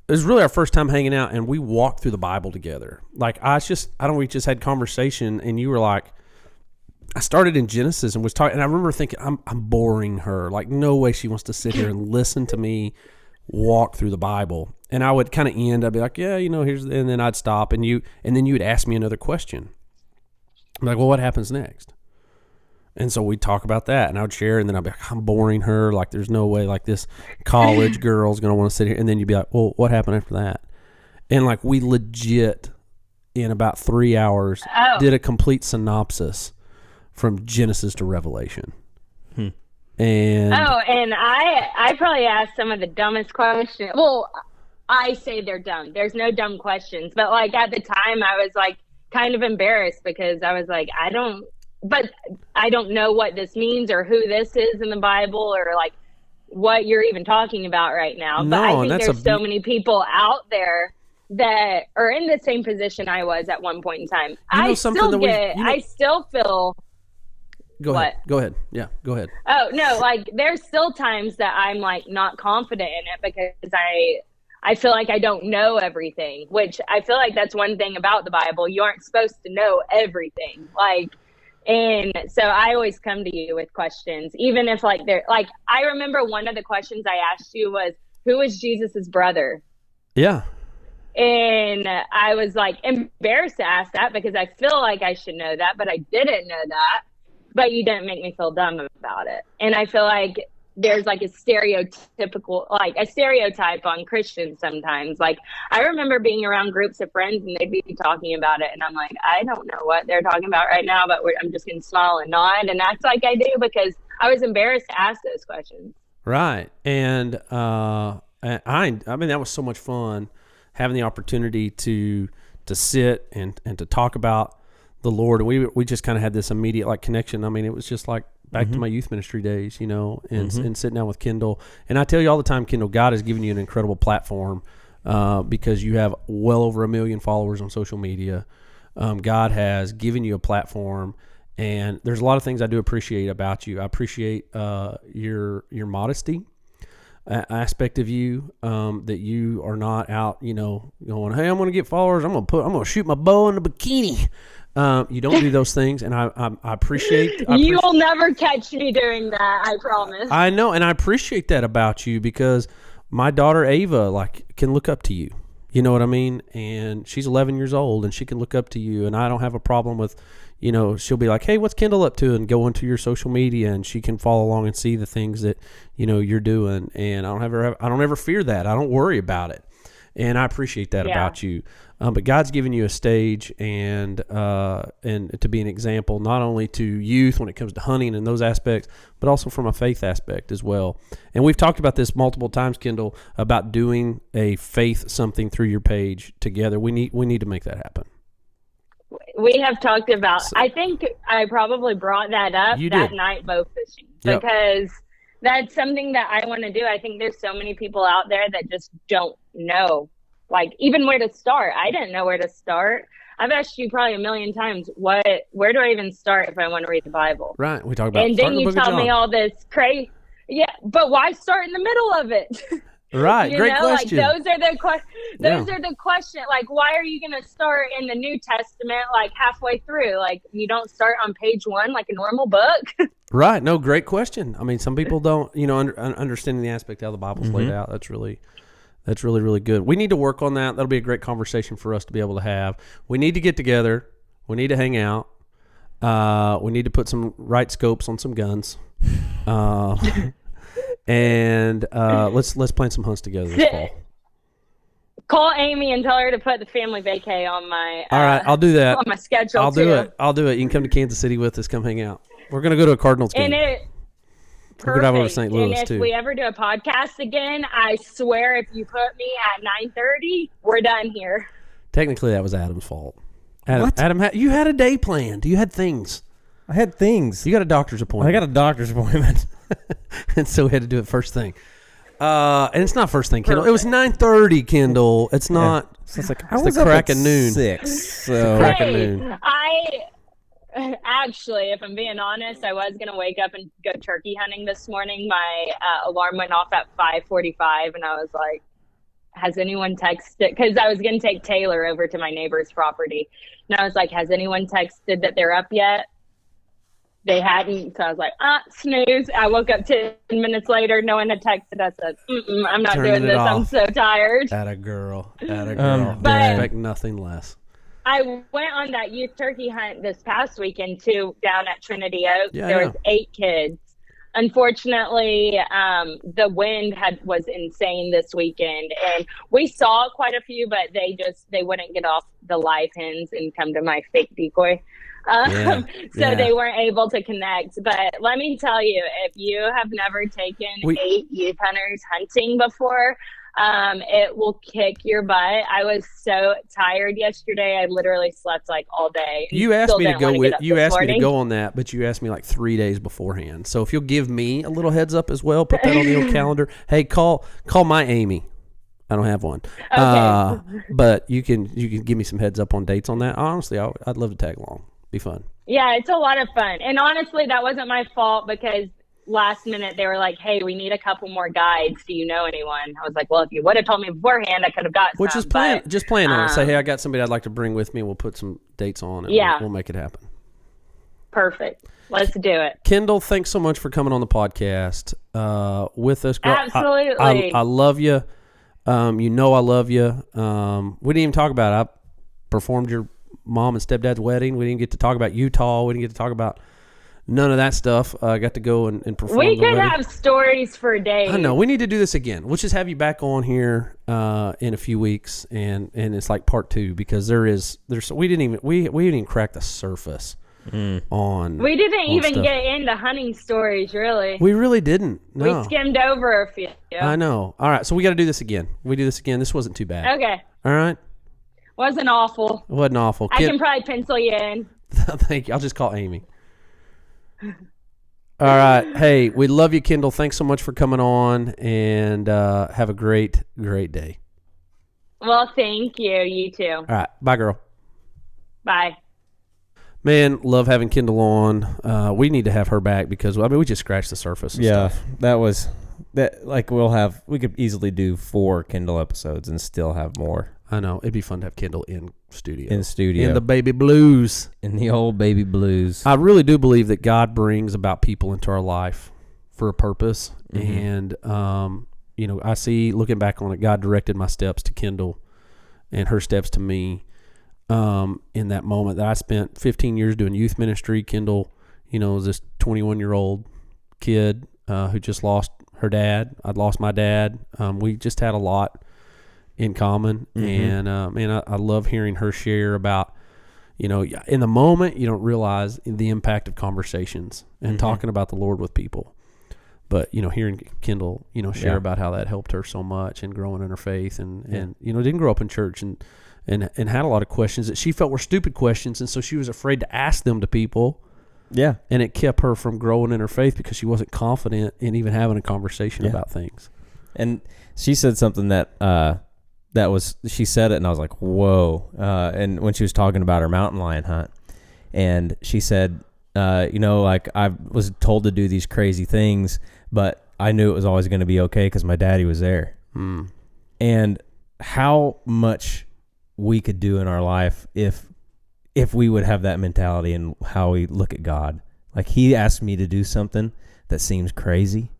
was really our first time hanging out, and we walked through the Bible together. Like, we just had conversation, and you were like, I started in Genesis and was talking, and I remember thinking, I'm boring her. Like, no way she wants to sit here and listen to me walk through the Bible. And I would kind of end, I'd be like, yeah, and then I'd stop, and then you would ask me another question. I'm like, well, what happens next? And so we'd talk about that, and I would share, and then I'd be like, I'm boring her. Like, there's no way like this college girl's going to want to sit here. And then you'd be like, well, what happened after that? And like, we legit, in about 3 hours, did a complete synopsis from Genesis to Revelation. And I probably asked some of the dumbest questions. Well, I say they're dumb. There's no dumb questions. But like at the time, I was like kind of embarrassed because I was like, I don't know what this means or who this is in the Bible or like what you're even talking about right now. But I think there's so many people out there that are in the same position I was at one point in time. I still feel. Go ahead. Yeah, go ahead. Oh, no, like there's still times that I'm like not confident in it because I feel like I don't know everything, which I feel like that's one thing about the Bible. You aren't supposed to know everything. Like, and so I always come to you with questions, even if like I remember one of the questions I asked you was, who is Jesus's brother? Yeah. And I was like embarrassed to ask that because I feel like I should know that, but I didn't know that. But you didn't make me feel dumb about it. And I feel like there's like a stereotype on Christians sometimes. Like, I remember being around groups of friends and they'd be talking about it. And I'm like, I don't know what they're talking about right now, but I'm just going to smile and nod and act like I do because I was embarrassed to ask those questions. Right. And I mean, that was so much fun having the opportunity to sit and to talk about the Lord. We just kind of had this immediate like connection. I mean, it was just like back to my youth ministry days, and sitting down with Kendall. And I tell you all the time, Kendall, God has given you an incredible platform because you have well over 1 million followers on social media. God has given you a platform, and there's a lot of things I do appreciate about you. I appreciate your modesty aspect of you, that you are not out, going, hey, I'm going to get followers. I'm going to shoot my bow in a bikini. You don't do those things, and I appreciate. You will never catch me doing that. I promise. I know, and I appreciate that about you because my daughter Ava can look up to you. You know what I mean? And she's 11 years old, and she can look up to you, and I don't have a problem with, she'll be like, hey, what's Kendall up to? And go into your social media, and she can follow along and see the things that, you're doing. And I don't ever fear that. I don't worry about it. And I appreciate that about you. But God's given you a stage and to be an example, not only to youth when it comes to hunting and those aspects, but also from a faith aspect as well. And we've talked about this multiple times, Kendall, about doing a faith something through your page together. We need to make that happen. We have talked about, I think I probably brought that up that night bow fishing because that's something that I want to do. I think there's so many people out there that just don't know, like, even where to start. I didn't know where to start. I've asked you probably a million times, where do I even start if I want to read the Bible? Right. We talk about, and then you tell me all this crazy. Yeah, but why start in the middle of it? Right. Great question. Like those are the questions. Like, why are you going to start in the New Testament like halfway through? Like, you don't start on page 1 like a normal book. Right. No, great question. I mean, some people don't, understanding the aspect of how the Bible's laid out. That's really, really good. We need to work on that. That'll be a great conversation for us to be able to have. We need to get together. We need to hang out. We need to put some right scopes on some guns. And let's plan some hunts together this fall. Call Amy and tell her to put the family vacay on my. All right, I'll do that. On my schedule. I'll do it. You can come to Kansas City with us. Come hang out. We're gonna go to a Cardinals game. We're gonna drive over to St. Louis and if too. we ever do a podcast again, I swear, if you put me at 9:30, we're done here. Technically, that was Adam's fault. Adam, you had a day planned. You had things. I had things. You got a doctor's appointment. I got a doctor's appointment. And so we had to do it first thing. And it's not first thing, Kendall. It was 9:30, Kendall. It's not. Yeah. So it's like I was the crack of noon. 6. So. It's the crack of noon. Actually, if I'm being honest, I was gonna wake up and go turkey hunting this morning. My alarm went off at 5:45, and I was like, "Has anyone texted?" Because I was gonna take Taylor over to my neighbor's property, and I was like, "Has anyone texted that they're up yet?" They hadn't, so I was like, snooze. I woke up 10 minutes later, no one had texted. I said, I'm not doing this. I'm so tired. Atta girl. But expect nothing less. I went on that youth turkey hunt this past weekend, too, down at Trinity Oaks. Yeah, there was 8 kids. Unfortunately, the wind was insane this weekend, and we saw quite a few, but they wouldn't get off the live hens and come to my fake decoy. They weren't able to connect. But let me tell you, if you have never taken 8 youth hunters hunting before, it will kick your butt. I was so tired yesterday. I literally slept like all day. You asked me to go on that, but you asked me like 3 days beforehand. So if you'll give me a little heads up as well, put that on the old calendar. Hey, call my Amy. I don't have one. Okay. But you can give me some heads up on dates on that. Honestly, I'd love to tag along. Be fun. Yeah, it's a lot of fun. And honestly, that wasn't my fault because last minute they were like, hey, we need a couple more guides. Do you know anyone? I was like, well, if you would have told me beforehand, I could have got some. Just plan on it. Say, hey, I got somebody I'd like to bring with me. We'll put some dates on it. Yeah. We'll make it happen. Perfect. Let's do it. Kendall, thanks so much for coming on the podcast with us. Girl, absolutely. I love you. I love you. We didn't even talk about it. I performed your mom and stepdad's wedding. We didn't get to talk about Utah. We didn't get to talk about none of that stuff. I got to go and perform. We could have stories for days. I know. We need to do this again. We'll just have you back on here in a few weeks, and it's like part 2 because we didn't even crack the surface on. We didn't even stuff. get into hunting stories, really. We really didn't. No. We skimmed over a few. I know. All right, so we got to do this again. We do this again. This wasn't too bad. Okay. All right. Wasn't awful. It wasn't awful. I can probably pencil you in. Thank you. I'll just call Amy. All right. Hey, we love you, Kendall. Thanks so much for coming on, and have a great, great day. Well, thank you. You too. All right. Bye, girl. Bye. Man, love having Kendall on. We need to have her back because, we just scratched the surface of stuff. We could easily do 4 Kendall episodes and still have more. I know. It'd be fun to have Kendall in studio. In the baby blues. In the old baby blues. I really do believe that God brings about people into our life for a purpose. Mm-hmm. And, I see, looking back on it, God directed my steps to Kendall and her steps to me in that moment that I spent 15 years doing youth ministry. Kendall, was this 21-year-old kid who just lost her dad. I'd lost my dad. We just had a lot in common. Mm-hmm. And I love hearing her share about, in the moment you don't realize the impact of conversations and talking about the Lord with people, but hearing Kendall share about how that helped her so much and growing in her faith and didn't grow up in church and and had a lot of questions that she felt were stupid questions, and so she was afraid to ask them to people. Yeah. And it kept her from growing in her faith because she wasn't confident in even having a conversation about things. And she said something that she said it, and I was like, whoa. And when she was talking about her mountain lion hunt, and she said, like, I was told to do these crazy things, but I knew it was always going to be okay because my daddy was there. And how much we could do in our life if we would have that mentality and how we look at God. Like, he asked me to do something that seems crazy,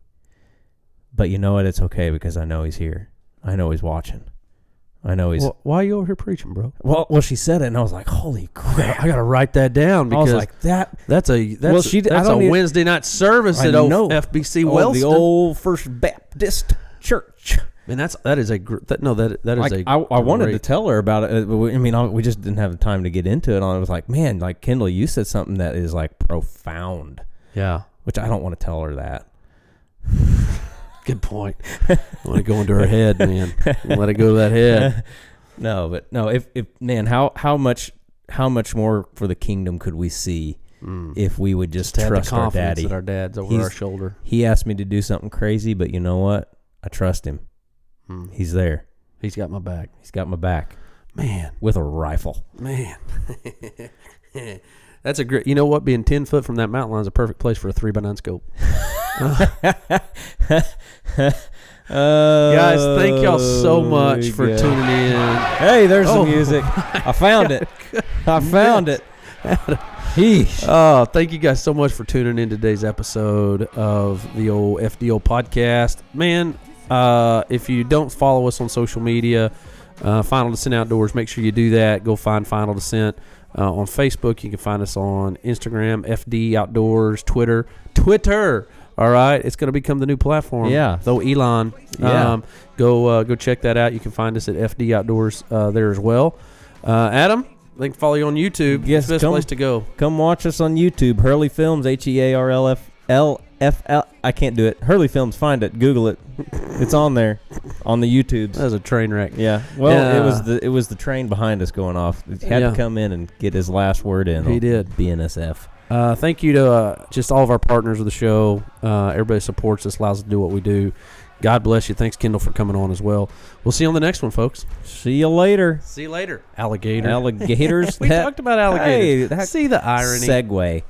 but you know what? It's okay because I know he's here. I know he's watching. I know he's... Well, why are you over here preaching, bro? Well, she said it, and I was like, holy crap. I got to write that down because I was like, that's a a Wednesday night service at FBC Wellston. The old First Baptist Church. And that is a I wanted to tell her about it. I mean, we just didn't have the time to get into it. I was like, man, like, Kendall, you said something that is like profound. Yeah. Which I don't want to tell her that. Good point. I want to go into her head, man. Let it go to that head. If man, how much more for the kingdom could we see if we would just trust our daddy? That our dad's over our shoulder. He asked me to do something crazy, but you know what? I trust him. He's there. He's got my back. He's got my back. Man. With a rifle. Man. That's a great... You know what? Being 10 foot from that mountain line is a perfect place for a 3x9 scope. Guys, thank y'all so much for tuning in. Hey, there's the music. I found it. I found it. Oh, thank you guys so much for tuning in today's episode of the old FDO podcast. Man, if you don't follow us on social media, Final Descent Outdoors, make sure you do that. Go find Final Descent on Facebook. You can find us on Instagram, FD Outdoors, Twitter. All right, it's going to become the new platform. Yeah. Though Elon. Yeah. Go check that out. You can find us at FD Outdoors there as well. Adam, they can follow you on YouTube. Yes, it's the best place to go. Come watch us on YouTube. Hurley Films, HEARLFL. I can't do it. Hurley Films, find it. Google it. It's on there, on the YouTubes. That was a train wreck. Yeah. Well, it was the train behind us going off. He had to come in and get his last word in. He did. BNSF. Thank you to just all of our partners of the show. Everybody supports us, allows us to do what we do. God bless you. Thanks, Kendall, for coming on as well. We'll see you on the next one, folks. See you later. See you later. Alligators. We talked about alligators. Hey, see the irony. Segue.